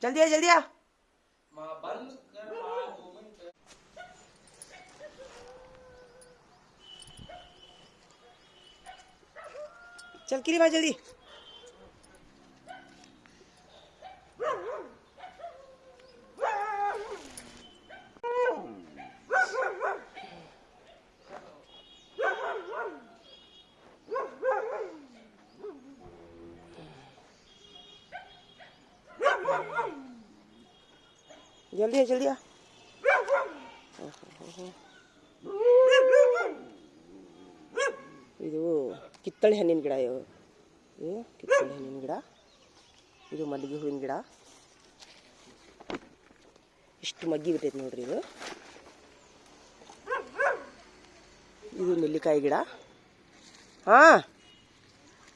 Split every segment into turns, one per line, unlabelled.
जल्दी आ जल्दी आ। चल किरी भाई जल्दी। जल्दी आ जल्दी आ। ಇದು ಕಿತ್ತಳೆ ಹಣ್ಣಿನ ಗಿಡ ಇದು ಕಿತ್ತಳೆ ಹಣ್ಣಿನ ಗಿಡ ಇದು ಮಲ್ಲಿಗೆ ಹೂವಿನ ಗಿಡ ಇಷ್ಟು ಮಗ್ಗಿ ಬಿಟ್ಟೈತೆ ನೋಡ್ರಿ ಇದು ನೆಲ್ಲಿಕಾಯಿ ಗಿಡ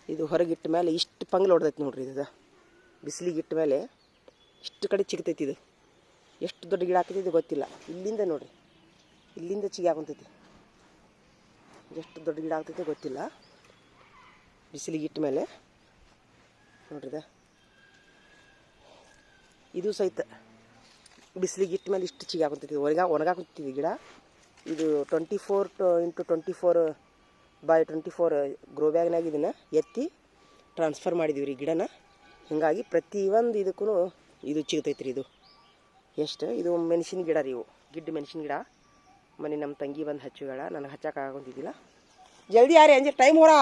ಇದು ಹೊರಗಿಟ್ಟ ಮೇಲೆ ಇಷ್ಟು ಪಂಗ್ಲು ಹೊಡೆದೈತೆ ನೋಡ್ರಿ ಇದು ಬಿಸಿಲಿಗಿಟ್ಟ ಮೇಲೆ ಇಷ್ಟು ಕಡೆ ಚಿಗ್ತೈತಿ ಇದು ಎಷ್ಟು ದೊಡ್ಡ ಗಿಡ ಆಗ್ತೈತಿ ಇದು ಗೊತ್ತಿಲ್ಲ ಇಲ್ಲಿಂದ ನೋಡ್ರಿ ಇಲ್ಲಿಂದ ಚಿಗಿ ಹಾಕೊಂತೈತಿ ಎಷ್ಟು ದೊಡ್ಡ ಗಿಡ ಆಗ್ತೈತೆ ಗೊತ್ತಿಲ್ಲ ಬಿಸಿಲಿಗಿಟ್ಟ ಮೇಲೆ ನೋಡ್ರಿದ ಇದು ಸಹಿತ ಬಿಸಿಲಿಗಿಟ್ಟ ಮೇಲೆ ಇಷ್ಟು ಚಿಗಿ ಹಾಕೊಂತೈತಿ ಒಣಗಾಕುತ್ತಿದ್ವಿ ಗಿಡ ಇದು 24x24 ಗ್ರೋ ಬ್ಯಾಗ್ನಾಗ ಇದನ್ನು ಎತ್ತಿ ಟ್ರಾನ್ಸ್ಫರ್ ಮಾಡಿದ್ದೀವಿ ರೀ ಗಿಡನ ಹೀಗಾಗಿ ಪ್ರತಿಯೊಂದು ಇದಕ್ಕೂ ಇದು ಚಿಗ್ತೈತಿ ರೀ ಇದು ಎಷ್ಟು ಇದು ಮೆಣಸಿನ ಗಿಡ ರೀ ಇವು ಗಿಡ್ಡ ಮೆಣಸಿನ ಗಿಡ ಮನೆ ನಮ್ಮ ತಂಗಿ ಬಂದು ಹಚ್ಚುಗಳ ನನಗೆ ಹಚ್ಚಕ್ಕಾಗೊಂತಿದ್ದಿಲ್ಲ ಜಲ್ದಿ ಯಾರೇ ಅಂಜೆ ಟೈಮ್ ಹೊರ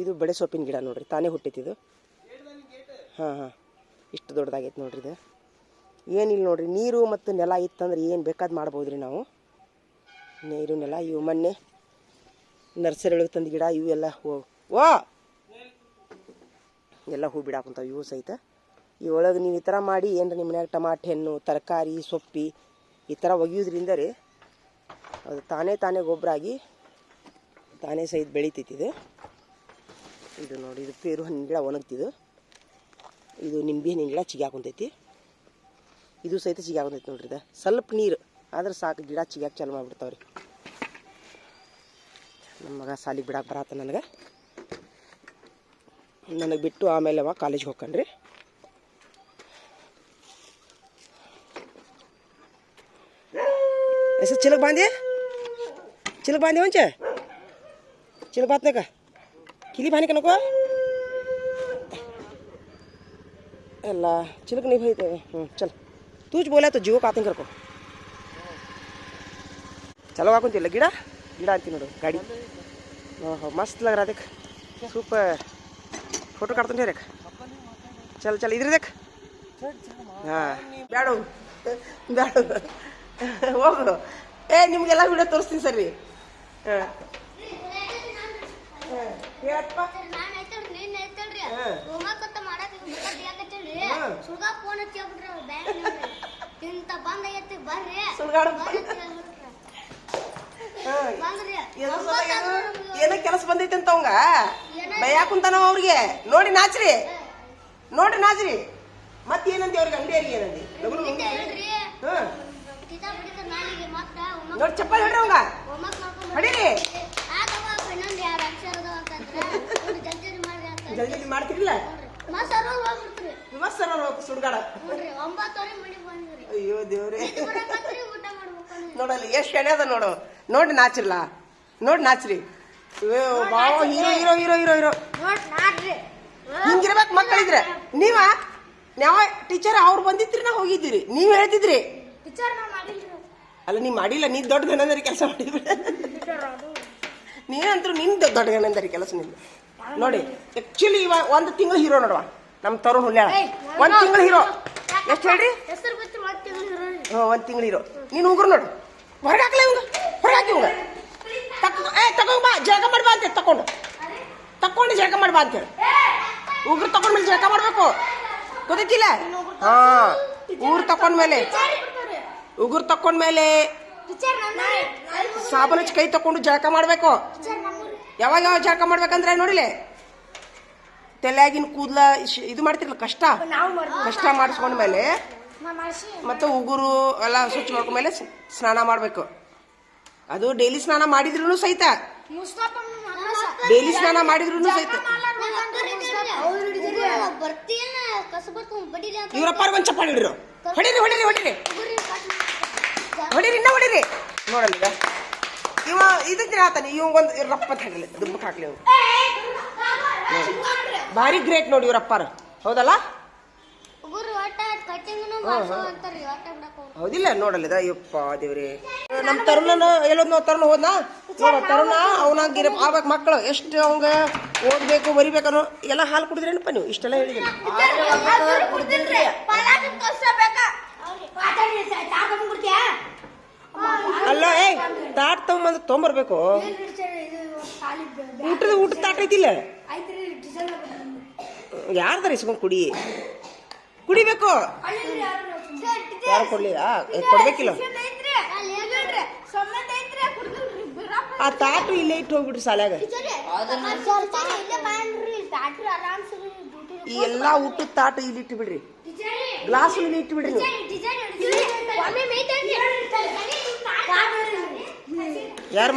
ಇದು ಬಡೆ ಸೊಪ್ಪಿನ ಗಿಡ ನೋಡ್ರಿ ತಾನೇ ಹುಟ್ಟೈತಿದು ಹಾಂ ಇಷ್ಟು ದೊಡ್ಡದಾಗೈತೆ ನೋಡ್ರಿ ಇದು ಏನಿಲ್ಲ ನೋಡ್ರಿ ನೀರು ಮತ್ತು ನೆಲ ಇತ್ತಂದ್ರೆ ಏನು ಬೇಕಾದ್ ಮಾಡ್ಬೋದು ರೀ ನಾವು ನೀರು ನೆಲ ಇವು ಮೊನ್ನೆ ನರ್ಸರಿ ಒಳಗೆ ತಂದು ಗಿಡ ಇವು ಎಲ್ಲ ಎಲ್ಲ ಹೂ ಬಿಡಾಕುಂತಾವೆ ಇವು ಸಹಿತ ಈ ಒಳಗೆ ನೀವು ಈ ಥರ ಮಾಡಿ ಏನು ನಿಮ್ಮ ಮನ್ಯಾಗ ಟಮಾಟೆ ಹಣ್ಣು ತರಕಾರಿ ಸೊಪ್ಪಿ ಈ ಥರ ಒಗೆಯೋದ್ರಿಂದ ರೀ ಅದು ತಾನೇ ಗೊಬ್ಬರ ಆಗಿ ತಾನೇ ಸಹಿತ ಬೆಳಿತೈತಿದು ಇದು ನೋಡಿ ಇದು ಪೇರು ಹಣ್ಣಿನ ಗಿಡ ಒಣಗ್ತಿದ್ದು ಇದು ನಿಂಬೆ ಹಣ್ಣಿನ ಗಿಡ ಚಿಗಾಕೊಂತೈತಿ ಇದು ಸಹಿತ ಚಿಗಾಕೊಂತೈತಿ ನೋಡ್ರಿ ಇದು ಸ್ವಲ್ಪ ನೀರು ಆದ್ರೆ ಸಾಕು ಗಿಡ ಚಿಗಾಕ್ ಚಾಲು ಮಾಡಿಬಿಡ್ತಾವ್ರಿ ನಮ್ಮ ಮಗ ಸಾಲಿಗೆ ಬಿಡಾಕೆ ಬರತ್ತ ನನಗೆ ಬಿಟ್ಟು ಆಮೇಲೆ ಅವ ಕಾಲೇಜ್ಗೆ ಹೋಗ್ಕನ್ರಿ ऐसे चिलक बांधे वंचे चिलक बांधने का किली भाने का नको अल्लाह चिलक नहीं भाई चल तूच बोला तो जीवो काते कर को चलो आकुन चल गिड़ा गिड़ा आती नोडो गाड़ी ओहो मस्त लग रहा देख सुपर फोटो काटते हैं देख चल चल इधर देख हाँ बैठो ಹೋಗು ನಿಮಗೆಲ್ಲ ವಿಡಿಯೋ ತೋರಿಸ್ತೀನಿ ಸರ್ ರೀ ಹೇಳಪ್ಪ ಏನೋ ಕೆಲಸ ಬಂದೈತೆ ಅಂತ ಅವಂಗ ಬೈಯಾಕುಂತಾನ ಅವ್ರಿಗೆ ನೋಡಿ ನಾಚ್ರಿ ಮತ್ತೇನಂತ ಅವ್ರಿಗೆ ಅಂಗಡಿಯರಿಗೆ ಏನಂದಿ ನೋಡಿ ಚಪ್ಪಲ್ ಹೊಡ್ರಿ ಅವಂಗ ಹೊಡೀರಿ ಜಲ್ದಿ ಮಾಡ್ತಿರ್ಲಿಲ್ಲ ಸುಡ್ಗಾಡ ಅಯ್ಯೋ ದೇವ್ರೆ ನೋಡಲ್ಲಿ ಎಷ್ಟು ಎಣ್ಣೆ ಅದ ನೋಡಿ ನಾಚಿರ್ಲ ನಾಚ್ರಿ ಬಾವ ಹೀರೋ ಹಿಂಗಿರ್ಬೇಕು ಮಕ್ಕಳಿದ್ರೆ ಯಾವ ಟೀಚರ್ ಅವ್ರು ಬಂದಿದ್ರಿ ನಾ ಹೋಗಿದ್ದೀರಿ ನೀವು ಹೇಳ್ತಿದ್ರಿ ಅಲ್ಲ ನೀ ಮಾಡಿಲ್ಲ ನೀ ದೊಡ್ಡ ಗಣಂದರಿ ಕೆಲಸ ಮಾಡಿದ್ರಿ ನೀನಂತರೂ ನಿನ್ ದೊಡ್ಡ ಗಣಂದರಿ ಕೆಲಸ ನಿಂದು ನೋಡಿ ಆಕ್ಚುಲಿ ಇವ 1 ತಿಂಗಳು ಹೀರೋ ನೋಡುವ ನಮ್ಮ ತರುಣ್ ಹುಲ್ಯಾಳ 1 ತಿಂಗಳು ಹೀರೋ ಎಷ್ಟು ಹೇಳ್ರಿ 1 ತಿಂಗಳು ಹೀರೋ ನೀನು ಉಗುರು ನೋಡು ಹೊರಗೆ ಹಾಕಿ ಇವಂಗ ತಗೊಂಡ್ ಬಾ ಜಳಕ ಮಾಡಿ ಬಾ ಅಂತ ತಕೊಂಡು ಜಳಕ ಮಾಡಿ ಬಾ ಅಂತೇಳಿ ಉಗುರು ತಕೊಂಡ್ಮೇಲೆ ಜಳಕ ಮಾಡ್ಬೇಕು ಗೊತ್ತಿಲ್ಲ ಉಗುರು ತಕೊಂಡ್ಮೇಲೆ ಸಾಬೂನು ಹಚ್ಚಿ ಕೈ ತಕೊಂಡು ಜಳಕ ಮಾಡ್ಬೇಕು ಯಾವಾಗ ಜಳಕ ಮಾಡ್ಬೇಕಂದ್ರೆ ನೋಡಿಲೆ ತಲೆಯಾಗಿನ ಕೂದಲ ಇದು ಮಾಡ್ತಿರ್ಲ ಕಷ್ಟ ಮಾಡಿಸ್ಕೊಂಡ್ಮೇಲೆ ಮತ್ತೆ ಉಗುರು ಎಲ್ಲ ಸ್ವಚ್ಛ ಮಾಡ್ಕೊಂಡ್ಮೇಲೆ ಸ್ನಾನ ಮಾಡ್ಬೇಕು ಅದು ಡೈಲಿ ಸ್ನಾನ ಮಾಡಿದ್ರು ಸಹಿತ ಡೈಲಿ ಸ್ನಾನ ಮಾಡಿದ್ರು ಸಹಿತ ಇವ್ರಪ್ಪಾರ ಒಂದ್ ಚಪ್ಪಾಳಿ ಹಿಡಿರು. ಹೊಡಿರಿ ಹೊಡಿರಿ ಹೊಡಿರಿ ಹೊಡಿರಿ ಇನ್ನ ಹೊಡಿರಿ. ನೋಡಲ್ಲ ಈಗ ಇವ ಇದಕ್ಕೆ ಆತಾನೆ ಇವಂಗೊಂದು ರಪ್ಪ ಅಂತ ಹಾಕಲಿ ದುಬ್ಬಕ್ಕೆ ಹಾಕ್ಲಿ ಇವ್ ಭಾರಿ ಗ್ರೇಟ್ ನೋಡಿ ಇವ್ರಪ್ಪಾರ. ಹೌದಲ್ಲ? ಹೌದಿಲ್ಲ? ನೋಡಲ್ಲ ಅಯ್ಯಪ್ಪ ದೇವ್ರಿ. ನಮ್ ತರುಣನ ಎಲ್ಲೊಂದು ತರುಣ ಹೋದ್ನಾ ನೋಡ ತರುಣ ಅವನಾಗಿರ ಆವಾಗ ಮಕ್ಕಳು ಎಷ್ಟು ಅವಂಗ ಓದ್ಬೇಕು ಬರಿಬೇಕನ್ನೋ ಎಲ್ಲ ಹಾಲು ಕುಡಿದ್ರೇನಪ್ಪ ನೀವು? ಇಷ್ಟೆಲ್ಲ ಹೇಳಿದಿಲ್ಲ. ಅಲ್ಲ ತಾಟ್ ತಗೊಂಬಂದ್ ತೊಗೊಂಬರ್ಬೇಕು. ಊಟದ ತಾಟ ಐತಿಲ್ಲ ಯಾರ್ದಾರ ಇಸ್ಕೊಂಡ್ ಕುಡಿಬೇಕು. ಯಾರು ಕೊಡ್ಲಿಲ್ಲ? ಕೊಡ್ಬೇಕಿಲ್ಲ. ಆ ತಾಟು ಇಲ್ಲೇ ಇಟ್ಟು ಹೋಗ್ಬಿಡ್ರಿ ಸಾಲ್ಯಾಗ. ಈ ಎಲ್ಲಾ ಊಟದ ತಾಟು ಇಲ್ಲಿ ಇಟ್ಟು ಬಿಡ್ರಿ, ಗ್ಲಾಸ್ ಇಲ್ಲಿ ಇಟ್ಟು ಬಿಡ್ರಿ. ಯಾರು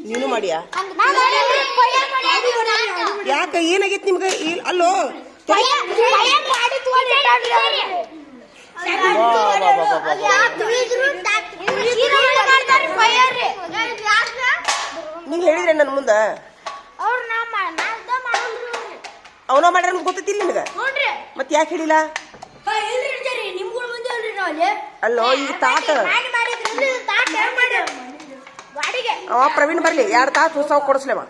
ನೀನು ಮಾಡಿಯಾ? ಯಾಕ ಏನಾಗೈತಿ ನಿಮ್ಗೆ? ಅಲ್ಲೋ ನೀವ್ ಹೇಳಿದ್ರೆ ನನ್ ಮುಂದ ಅವನ ಮಾಡ್ಯಾರ ಗೊತ್ತಿಲ್ಲ ನಿನಗ? ಮತ್ ಯಾಕೆ ಹೇಳಿಲ್ಲ? ಅಲ್ಲೋ ಈಗ ತಾಟ ಅವ ಪ್ರವೀಣ್ ಬರ್ಲಿ 2 ತಾಸು ಹೊಸ ಕೊಡಿಸ್ಲೇವ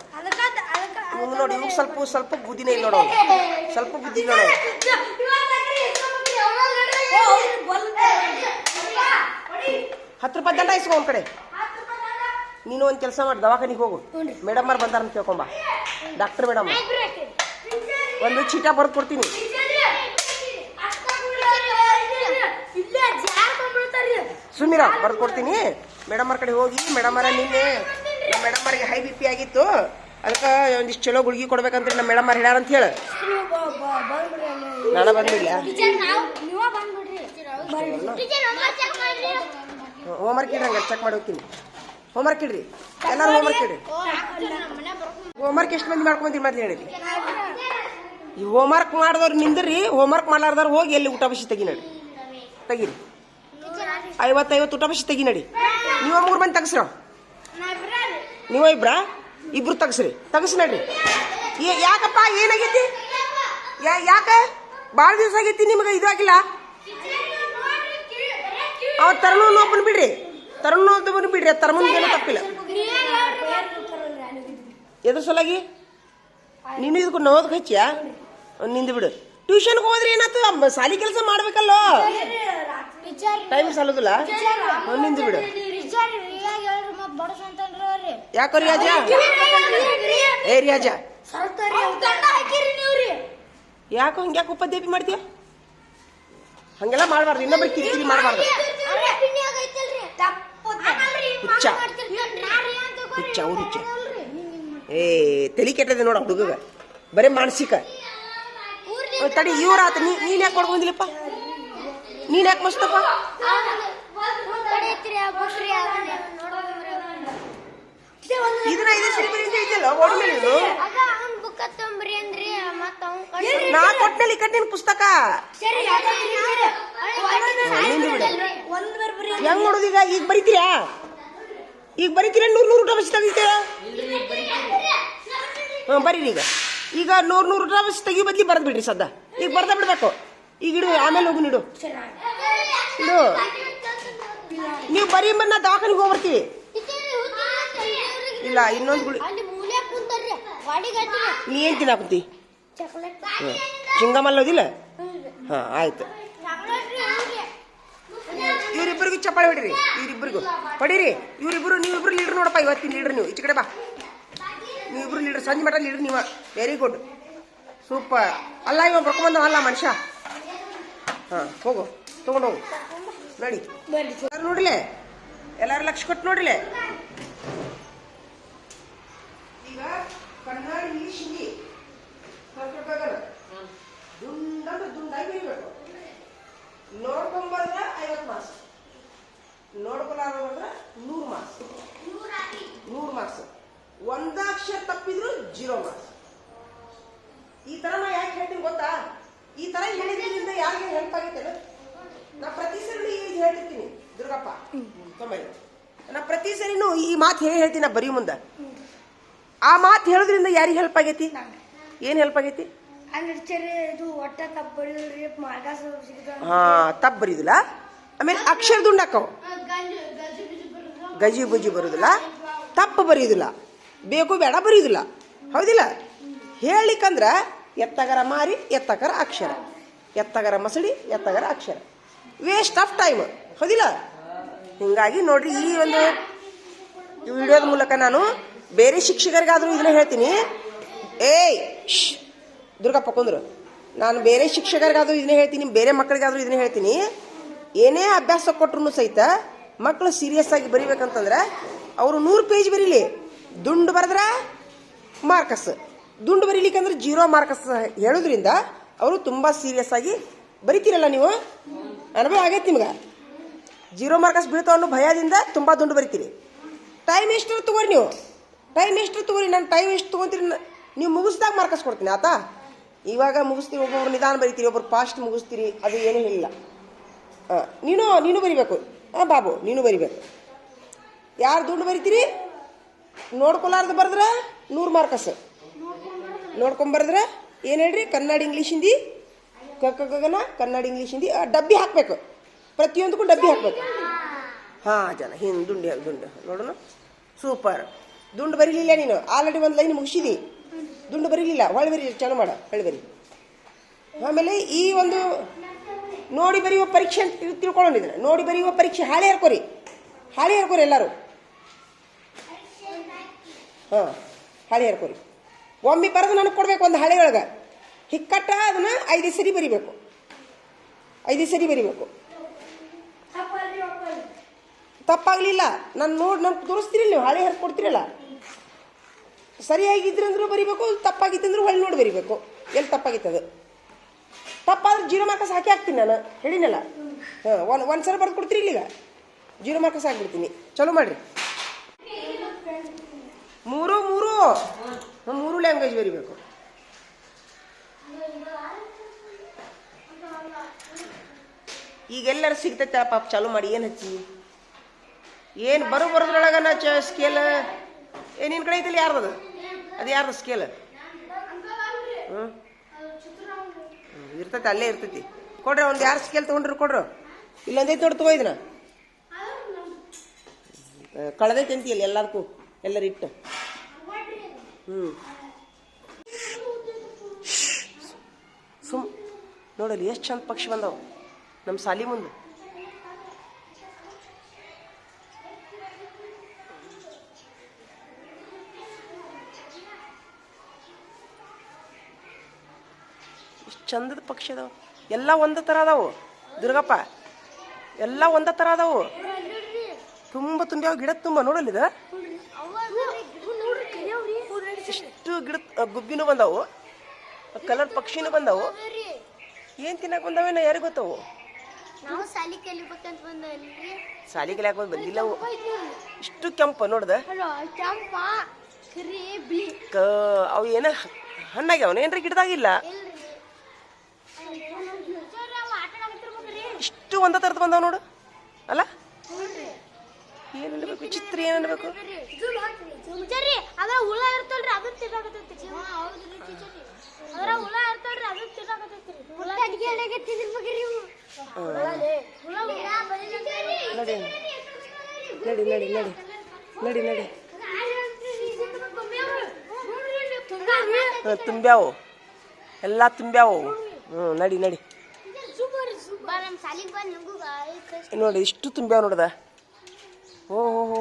ನೋಡಿ. ಇವಾಗ ಸ್ವಲ್ಪ ಬುದ್ಧಿನೇ ಇಲ್ಲ ನೋಡೋ, ಸ್ವಲ್ಪ ಬುದ್ಧಿ ನೋಡೋ. ₹10 ದಂಡ ಇಸ್ಕೊ ಒಂದ್ ಕಡೆ. ನೀನು ಒಂದ್ ಕೆಲಸ ಮಾಡಿ ದವಾಖಾನಿಗೆ ಹೋಗು, ಮೇಡಮ್ ಅವ್ರು ಬಂದಾರ ಅಂತ ಕೇಳ್ಕೊಂಬ. ಡಾಕ್ಟರ್ ಮೇಡಮ್ ಒಂದು ಚೀಟ ಬರ್ದು ಕೊಡ್ತೀನಿ. ಸುಮೀರ ಬರ್ದು ಕೊಡ್ತೀನಿ. ಮೇಡಮ್ ಅವ್ರ ಕಡೆ ಹೋಗಿ ಮೇಡಮ್ ಅವರ ನಿನ್ನೆ ಮೇಡಮ್ ಅವ್ರಿಗೆ ಹೈ BP ಆಗಿತ್ತು, ಅದಕ್ಕೆ ಒಂದಿಷ್ಟು ಚಲೋ ಗುಳಿಗೆ ಕೊಡ್ಬೇಕಂತ ನಮ್ಮ ಮೇಡಮ್ ಅವ್ರು ಹೇಳ್ಯಾರ ಅಂತ ಹೇಳ. ನಾನು ಬಂದಿಲ್ಲ. ಹೋಮ್ವರ್ಕ್ ಇಡ್ರಿ, ಹಂಗೆ ಚೆಕ್ ಮಾಡಿ ಹೋಗ್ತೀನಿ. ಹೋಮ್ವರ್ಕ್ ಇಡ್ರಿ ಎಲ್ಲರೂ, ಹೋಮ್ವರ್ಕ್ ಇಡ್ರಿ. ಹೋಮ್ವರ್ಕ್ ಎಷ್ಟು ಮಂದಿ ಮಾಡ್ಕೊಂತೀರಿ ಮೊದ್ಲು ಹೇಳಿರಿ. ಈ ಹೋಮ್ವರ್ಕ್ ಮಾಡಿದವ್ರು ನಿಂದ್ರಿ, ಹೋಮ್ವರ್ಕ್ ಮಾಡ್ಲಾರ್ದವ್ರು ಹೋಗಿ ಎಲ್ಲಿ ಊಟ ಬಸಿ ತೆಗಿ ನಡಿ, ತೆಗೀರಿ. 50 ಊಟ ಬಸಿ ತೆಗಿ ನಡಿ. ನೀವು 3 ಮಂದಿ ತೆಗಸ್ರ, ನೀವು ಇಬ್ರು ತೆಗಸ್ರಿ, ತೆಗಸ್ ನಡ್ರಿ. ಯಾಕಪ್ಪ ಏನಾಗೈತಿ? ಯಾಕ ಭಾಳ ದಿವಸ ಆಗೈತಿ ನಿಮ್ಗೆ ಇದಾಗಿಲ್ಲ? ಅವ ತರುಣ ಒಬ್ಬನ ಬಿಡ್ರಿ, ತರುಣ ಒಬ್ಬನ ಬಿಡ್ರಿ. ತರುಣ್ ಏನೂ ತಪ್ಪಿಲ್ಲ. ಎದ್ರ ಸಲಾಗಿ ನೀನು ಇದಕ್ಕೆ ನೋದಕ್ಕೆ ಹಚ್ಚಿಯಾ? ನಿಂದು ಬಿಡು. ಟ್ಯೂಷನ್ಗೆ ಹೋದ್ರೆ ಏನಾಯ್ತು? ಸಾಲಿ ಕೆಲಸ ಮಾಡ್ಬೇಕಲ್ಲೋ, ಟೈಮ್ ಸಾಲೋದಿಲ್ಲ. ನಿಂದು ಬಿಡು. ಯಾಕೋ ರಿಯಾಜ? ಏ ರಿಯಾಜ, ಯಾಕೋ ಹಂಗ್ಯಾಕೆ ಉಪದೇಪಿ ಮಾಡ್ತೀಯ? ಹಂಗೆಲ್ಲ ಮಾಡಬಾರ್ದು, ಇನ್ನೊಬ್ರು ಕಿರಿಕಿರಿ ಮಾಡಬಾರ್ದು. ಹುಚ್ಚ ಹುಚ್ಚ ಅವ್ರು ಹುಚ್ಚ. ತಲೆ ಕೆಟ್ಟದೆ ನೋಡ ಹುಡುಗ, ಬರೀ ಮಾನಸಿಕ. ತಡಿ ಇವ್ರಾತ. ನೀನ್ ಯಾಕೆ ಮಾಡ್ಕೊಂಡಿಲ್ಲಪ್ಪ? ನೀನ್ ಯಾಕೆ ಮಸ್ತಪ್ಪ? ಇದನ್ನ ಇದು ಸಿರಿಬರಿಂದ ಐತಲ್ಲ ಓಡಿ ಮೇಲೆ ನಾ ಕೊಟ್ಟಲ್ಲಿ ಕಟ್ಟಿನ ಪುಸ್ತಕ. ಹೆಂಗ್ ನೋಡುದು ಈಗ? ಈಗ ಬರೀತೀರಾ? ಈಗ ಬರೀತೀರಾ? 100 ಊಟ ಬಸಿ ತೆಗಿತೀರಾ? ಬರೀರಿ. ಈಗ 100 ಊಟ ಬಸಿ ತೆಗಿಯೋ ಬದ್ಲಿ ಬರ್ದ್ ಬಿಡ್ರಿ. ಸದ್ದ ಈಗ ಬರ್ದ ಬಿಡ್ಬೇಕು. ಈಗ ಇಡು, ಆಮೇಲೆ ಹೋಗು ಇಡು. ಇಡು ನೀವು ಬರೀ ನಾ ದವಾಖಾನಿಗೆ ಹೋಗ್ಬರ್ತೀವಿ. ಇಲ್ಲ ಇನ್ನೊಂದು ಗುಳಿ. ನೀ ಏನ್ ತಿನ್ನಾಕುಂತಿ? ಚಿಂಗಮಲ್ಲೋದಿಲ್ಲ? ಹಾ ಆಯ್ತು. ಇವ್ರಿಬ್ಬರಿಗೂ ಚಪ್ಪಾಳೆ ಹೊಡಿರಿ, ಇವ್ರಿಬ್ಬರಿಗೂ ಹೊಡಿರಿ. ಇವ್ರಿಬ್ರು ನೀವಿಬ್ರು ಲೀಡ್ರ್ ನೋಡಪ್ಪ. ಇವತ್ತಿನ ಲೀಡ್ರ್ ನೀವು. ಈಚೆ ಕಡೆ ಬಾ. ನೀವಿಬ್ರು ಲೀಡ್ರ್, ಸಂಜೆ ಮಟ್ಟ ಲೀಡ್ರ್ ನೀವು. Very good, super. ಅಲ್ಲ ಇವ ಬರ್ಕೊಂಬಂದ ಅಲ್ಲ ಮನುಷ್ಯ. ಹಾ ಹೋಗು, ತಗೊಂಡು ಹೋಗು. ನೋಡಿ ನೋಡ್ರಿಲೆ, ಎಲ್ಲಾರು ಲಕ್ಷ ಕೊಟ್ಟು ನೋಡ್ರಿಲೆ. ಈಗ ಕಣ್ಣಾಡಿ ಶಿಂಗಿ ದುಂಡಾಗಿ ಬೀಳ್ಬೇಕು. ನೋಡ್ಕೊಂಬಂದ್ರ 50 ಮಾರ್ಕ್ಸ್, ನೋಡ್ಕೊಲಾರ 100 ಮಾರ್ಕ್ಸ್. 100 ಮಾರ್ಕ್ಸ್. ಒಂದು ಅಕ್ಷರ ತಪ್ಪಿದ್ರು 0 ಮಾರ್ಕ್ಸ್. ಈ ತರ ನಾ ಯಾಕೆ ಹೇಳ್ತೀನಿ ಗೊತ್ತಾ? ಈ ತರ ಹೇಳಿದ್ರಿಂದ ಯಾರಿಗೆ ಹೆಲ್ಪ್ ಆಗೈತೆ? ನಾ ಪ್ರತಿ ಸರಿ ಈಗ ಹೇಳ್ತಿರ್ತೀನಿ ದುರ್ಗಪ್ಪ ತೊಂಬರಿ, ನಾ ಪ್ರತಿ ಸರಿನೂ ಈ ಮಾತು ಹೇಳ್ತೀನಿ. ನಾ ಬರೀ ಮುಂದೆ ಆ ಮಾತು ಹೇಳೋದ್ರಿಂದ ಯಾರಿಗೆ ಹೆಲ್ಪ್ ಆಗೈತಿ? ಏನ್ ಹೆಲ್ಪ್ ಆಗೈತಿ? ಹಾ, ತಪ್ಪು ಬರೀದಿಲ್ಲ. ಆಮೇಲೆ ಅಕ್ಷರ ದುಂಡಾಕವು, ಗಜಿ ಬುಜಿ ಬರುದಿಲ್ಲ, ತಪ್ಪು ಬರೀದಿಲ್ಲ, ಬೇಕು ಬೇಡ ಬರೀದಿಲ್ಲ. ಹೌದಿಲ್ಲ? ಹೇಳಿಕಂದ್ರ ಎತ್ತಗರ ಮಾರಿ ಎತ್ತಗರ ಅಕ್ಷರ, ಎತ್ತಗರ ಮಸಡಿ ಎತ್ತಗರ ಅಕ್ಷರ, ವೇಸ್ಟ್ ಆಫ್ ಟೈಮ್. ಹೌದಿಲ್ಲ? ಹಿಂಗಾಗಿ ನೋಡ್ರಿ, ಈ ಒಂದು ವಿಡಿಯೋದ ಮೂಲಕ ನಾನು ಬೇರೆ ಶಿಕ್ಷಕರಿಗಾದ್ರೂ ಇದನ್ನ ಹೇಳ್ತೀನಿ. ಏಯ್ ದುರ್ಗಪ್ಪ ಕೊಂದ್ರು, ನಾನು ಬೇರೆ ಶಿಕ್ಷಕರಿಗಾದ್ರೂ ಇದನ್ನ ಹೇಳ್ತೀನಿ, ಬೇರೆ ಮಕ್ಕಳಿಗಾದ್ರೂ ಇದನ್ನ ಹೇಳ್ತೀನಿ. ಏನೇ ಅಭ್ಯಾಸ ಕೊಟ್ರು ಸಹಿತ ಮಕ್ಕಳು ಸೀರಿಯಸ್ ಆಗಿ ಬರೀಬೇಕಂತಂದ್ರೆ ಅವರು 100 ಪೇಜ್ ಬರೀಲಿ, ದುಂಡು ಬರೆದ್ರ ಮಾರ್ಕಸ್, ದುಂಡು ಬರೀಲಿಕ್ಕಂದ್ರೆ 0 ಮಾರ್ಕಸ್ ಹೇಳೋದ್ರಿಂದ ಅವರು ತುಂಬಾ ಸೀರಿಯಸ್ ಆಗಿ ಬರಿತೀರಲ್ಲ. ನೀವು ಅನುಭವ ಆಗೈತಿ ನಿಮ್ಗೆ. 0 ಮಾರ್ಕಸ್ ಬೀಳ್ತಾವ ಅನ್ನೋ ಭಯದಿಂದ ತುಂಬಾ ದುಂಡು ಬರಿತೀರಿ. ಟೈಮ್ ಎಷ್ಟು ತಗೋರಿ, ನೀವು ಟೈಮ್ ಎಷ್ಟು ತಗೋರಿ. ನಾನು ಟೈಮ್ ಎಷ್ಟು ತಗೋತೀರಿ, ನೀವು ಮುಗಿಸ್ದಾಗ ಮಾರ್ಕಸ್ ಕೊಡ್ತೀನಿ ಆತಾ. ಇವಾಗ ಮುಗಿಸ್ತೀರಿ, ಒಬ್ಬೊಬ್ರು ನಿಧಾನ ಬರಿತೀರಿ, ಒಬ್ಬರು ಫಾಸ್ಟ್ ಮುಗಿಸ್ತೀರಿ, ಅದು ಏನೂ ಹೇಳಿಲ್ಲ. ನೀನು ಬರಿಬೇಕು. ಬಾಬು ನೀನು ಬರಿಬೇಕು. ಯಾರು ದುಂಡು ಬರಿತೀರಿ ನೋಡ್ಕೊಲಾರ್ದು ಬರೆದ್ರೆ 100 ಮಾರ್ಕಸ್, ನೋಡ್ಕೊಂಬರ್ದ್ರೆ ಏನು ಹೇಳ್ರಿ, ಕನ್ನಡ ಇಂಗ್ಲೀಷ್ ಹಿಂದಿ ಗಗನ, ಕನ್ನಡ ಇಂಗ್ಲೀಷ್ ಹಿಂದಿ ಡಬ್ಬಿ ಹಾಕಬೇಕು, ಪ್ರತಿಯೊಂದಕ್ಕೂ ಡಬ್ಬಿ ಹಾಕಬೇಕು. ಹಾಂ ಜನ ಹಿಂದೆ ದುಂಡು ನೋಡೋಣ. ಸೂಪರ್. ದುಂಡು ಬರೀಲಿಲ್ಲ ನೀನು, ಆಲ್ರೆಡಿ ಒಂದು ಲೈನ್ ಮುಗಿಸಿದಿ, ದುಂಡು ಬರೀಲಿಲ್ಲ, ಹೊಳೆ ಬರೀ, ಚಾಲು ಮಾಡ, ಹೊಳೆ ಬರಿ. ಆಮೇಲೆ ಈ ಒಂದು ನೋಡಿ ಬರೆಯುವ ಪರೀಕ್ಷೆ ಅಂತ ತಿಳ್ಕೊಳ್ಳೋಣ. ಇದನ್ನ ನೋಡಿ ಬರೆಯುವ ಪರೀಕ್ಷೆ ಹಾಳೆ ಹರ್ಕೋರಿ, ಹಾಳೆ ಹರ್ಕೋರಿ ಎಲ್ಲರೂ. ಹಾಂ, ಹಾಳೆ ಹರ್ಕೋರಿ. ಒಮ್ಮೆ ಬರೆದು ನನಗೆ ಕೊಡ್ಬೇಕು ಒಂದು ಹಾಳೆ ಒಳಗೆ ಹಿಕ್ಕಟ್ಟ, ಅದನ್ನ 5 ಸರಿ ಬರಿಬೇಕು, 5 ಸರಿ ಬರಿಬೇಕು. ತಪ್ಪಾಗಲಿಲ್ಲ ನಾನು ತೋರಿಸ್ತೀರಿ, ನೀವು ಹಾಳೆ ಹರ್ದು ಕೊಡ್ತೀರಲ್ಲ, ಸರಿಯಾಗಿದ್ರಂದ್ರೂ ಬರಿಬೇಕು, ತಪ್ಪಾಗಿತ್ತಂದ್ರೂ ಹೊಳ್ಳಿ ನೋಡಿ ಬರಿಬೇಕು ಎಲ್ಲಿ ತಪ್ಪಾಗಿತ್ತದು. ತಪ್ಪಾದ್ರೆ 0 ಮಾರ್ಕಸ್ ಹಾಕ್ತೀನಿ ನಾನು, ಹೇಳಿನಲ್ಲ. ಹಾಂ, ಒಂದು ಸಲ ಬರೆದು ಕೊಡ್ತೀರಿ, ಇಲ್ಲಿಗ 0 ಮಾರ್ಕಸ್ ಹಾಕ್ಬಿಡ್ತೀನಿ. ಚಲೋ ಮಾಡ್ರಿ. 3 ಲ್ಯಾಂಗ್ವೇಜ್ ಬರಿಬೇಕು. ಈಗೆಲ್ಲರೂ ಸಿಗ್ತೈತೆ ಪಾಪ, ಚಾಲು ಮಾಡಿ. ಏನು ಹಚ್ಚಿ ಏನು ಬರೋದ್ರೊಳಗ ನಾ ಸ್ಕೇಲ್ ನಿನ್ನ ಕಡೆ ಐತಲ್ಲಿ ಯಾರ್ದು ಅದು ಯಾರ್ದು ಸ್ಕೇಲ್? ಇರ್ತೈತಿ, ಅಲ್ಲೇ ಇರ್ತೈತಿ. ಕೊಡ್ರಿ ಒಂದು ಯಾರು ಸ್ಕೇಲ್ ತೊಗೊಂಡ್ರಿ ಕೊಡ್ರು. ಇಲ್ಲೊಂದೈತಿ ನೋಡಿ, ತಗೋ ಇದನ್ನ. ಕಳೆದೈತಿ ಅಂತೀಯಲ್ಲ ಎಲ್ಲದಕ್ಕೂ, ಎಲ್ಲರೂ ಇಟ್ಟು. ನೋಡಲಿ ಎಷ್ಟು ಚಂದ ಪಕ್ಷಿ ಬಂದವು ನಮ್ಮ ಸಾಲಿ ಮುಂದೆ. ಎಷ್ಟು ಚಂದದ ಪಕ್ಷಿ ಅದಾವ. ಎಲ್ಲ ಒಂದೇ ಥರ ಅದಾವು ದುರ್ಗಪ್ಪ, ಎಲ್ಲ ಒಂದೇ ಥರ ಅದಾವು. ತುಂಬ ತುಂಬ್ಯಾವ, ಗಿಡ ತುಂಬ. ನೋಡಲಿದ ಇಷ್ಟು ಗಿಡ ಗುಬ್ಬಿನೂ ಬಂದವು, ಕಲರ್ ಪಕ್ಷಿನೂ ಬಂದವು. ಏನ್ ತಿನ್ನಕ್ ಬಂದವೇನ ಯಾರಿಗೆ ಗೊತ್ತವು? ಸಾಲಿ ಕಲಿಯಾಕ ಬಂದಿಲ್ಲ ಅವು. ಇಷ್ಟು ಕೆಂಪ ನೋಡ್ದ, ಅವು ಏನ ಹಣ್ಣಾಗ್ಯಾವನ ಏನ್ರಿ ಗಿಡದಾಗಿಲ್ಲ. ಇಷ್ಟು ಒಂದ ತರದ್ ಬಂದಾವ ನೋಡು ಅಲ್ಲ. ಏನ್ ಅನ್ಬೇಕು, ವಿಚಿತ್ರ ಏನ್ ಅನ್ಬೇಕು. ನಡಿ ನಡಿ ನಡಿ ನಡಿ ನಡಿ ನಡಿ. ತುಂಬ್ಯಾವು, ಎಲ್ಲ ತುಂಬ್ಯಾವು. ನಡಿ ನಡಿ. ನೋಡಿ ಇಷ್ಟು ತುಂಬ್ಯಾವ ನೋಡ್ದ. ಓಹೋ,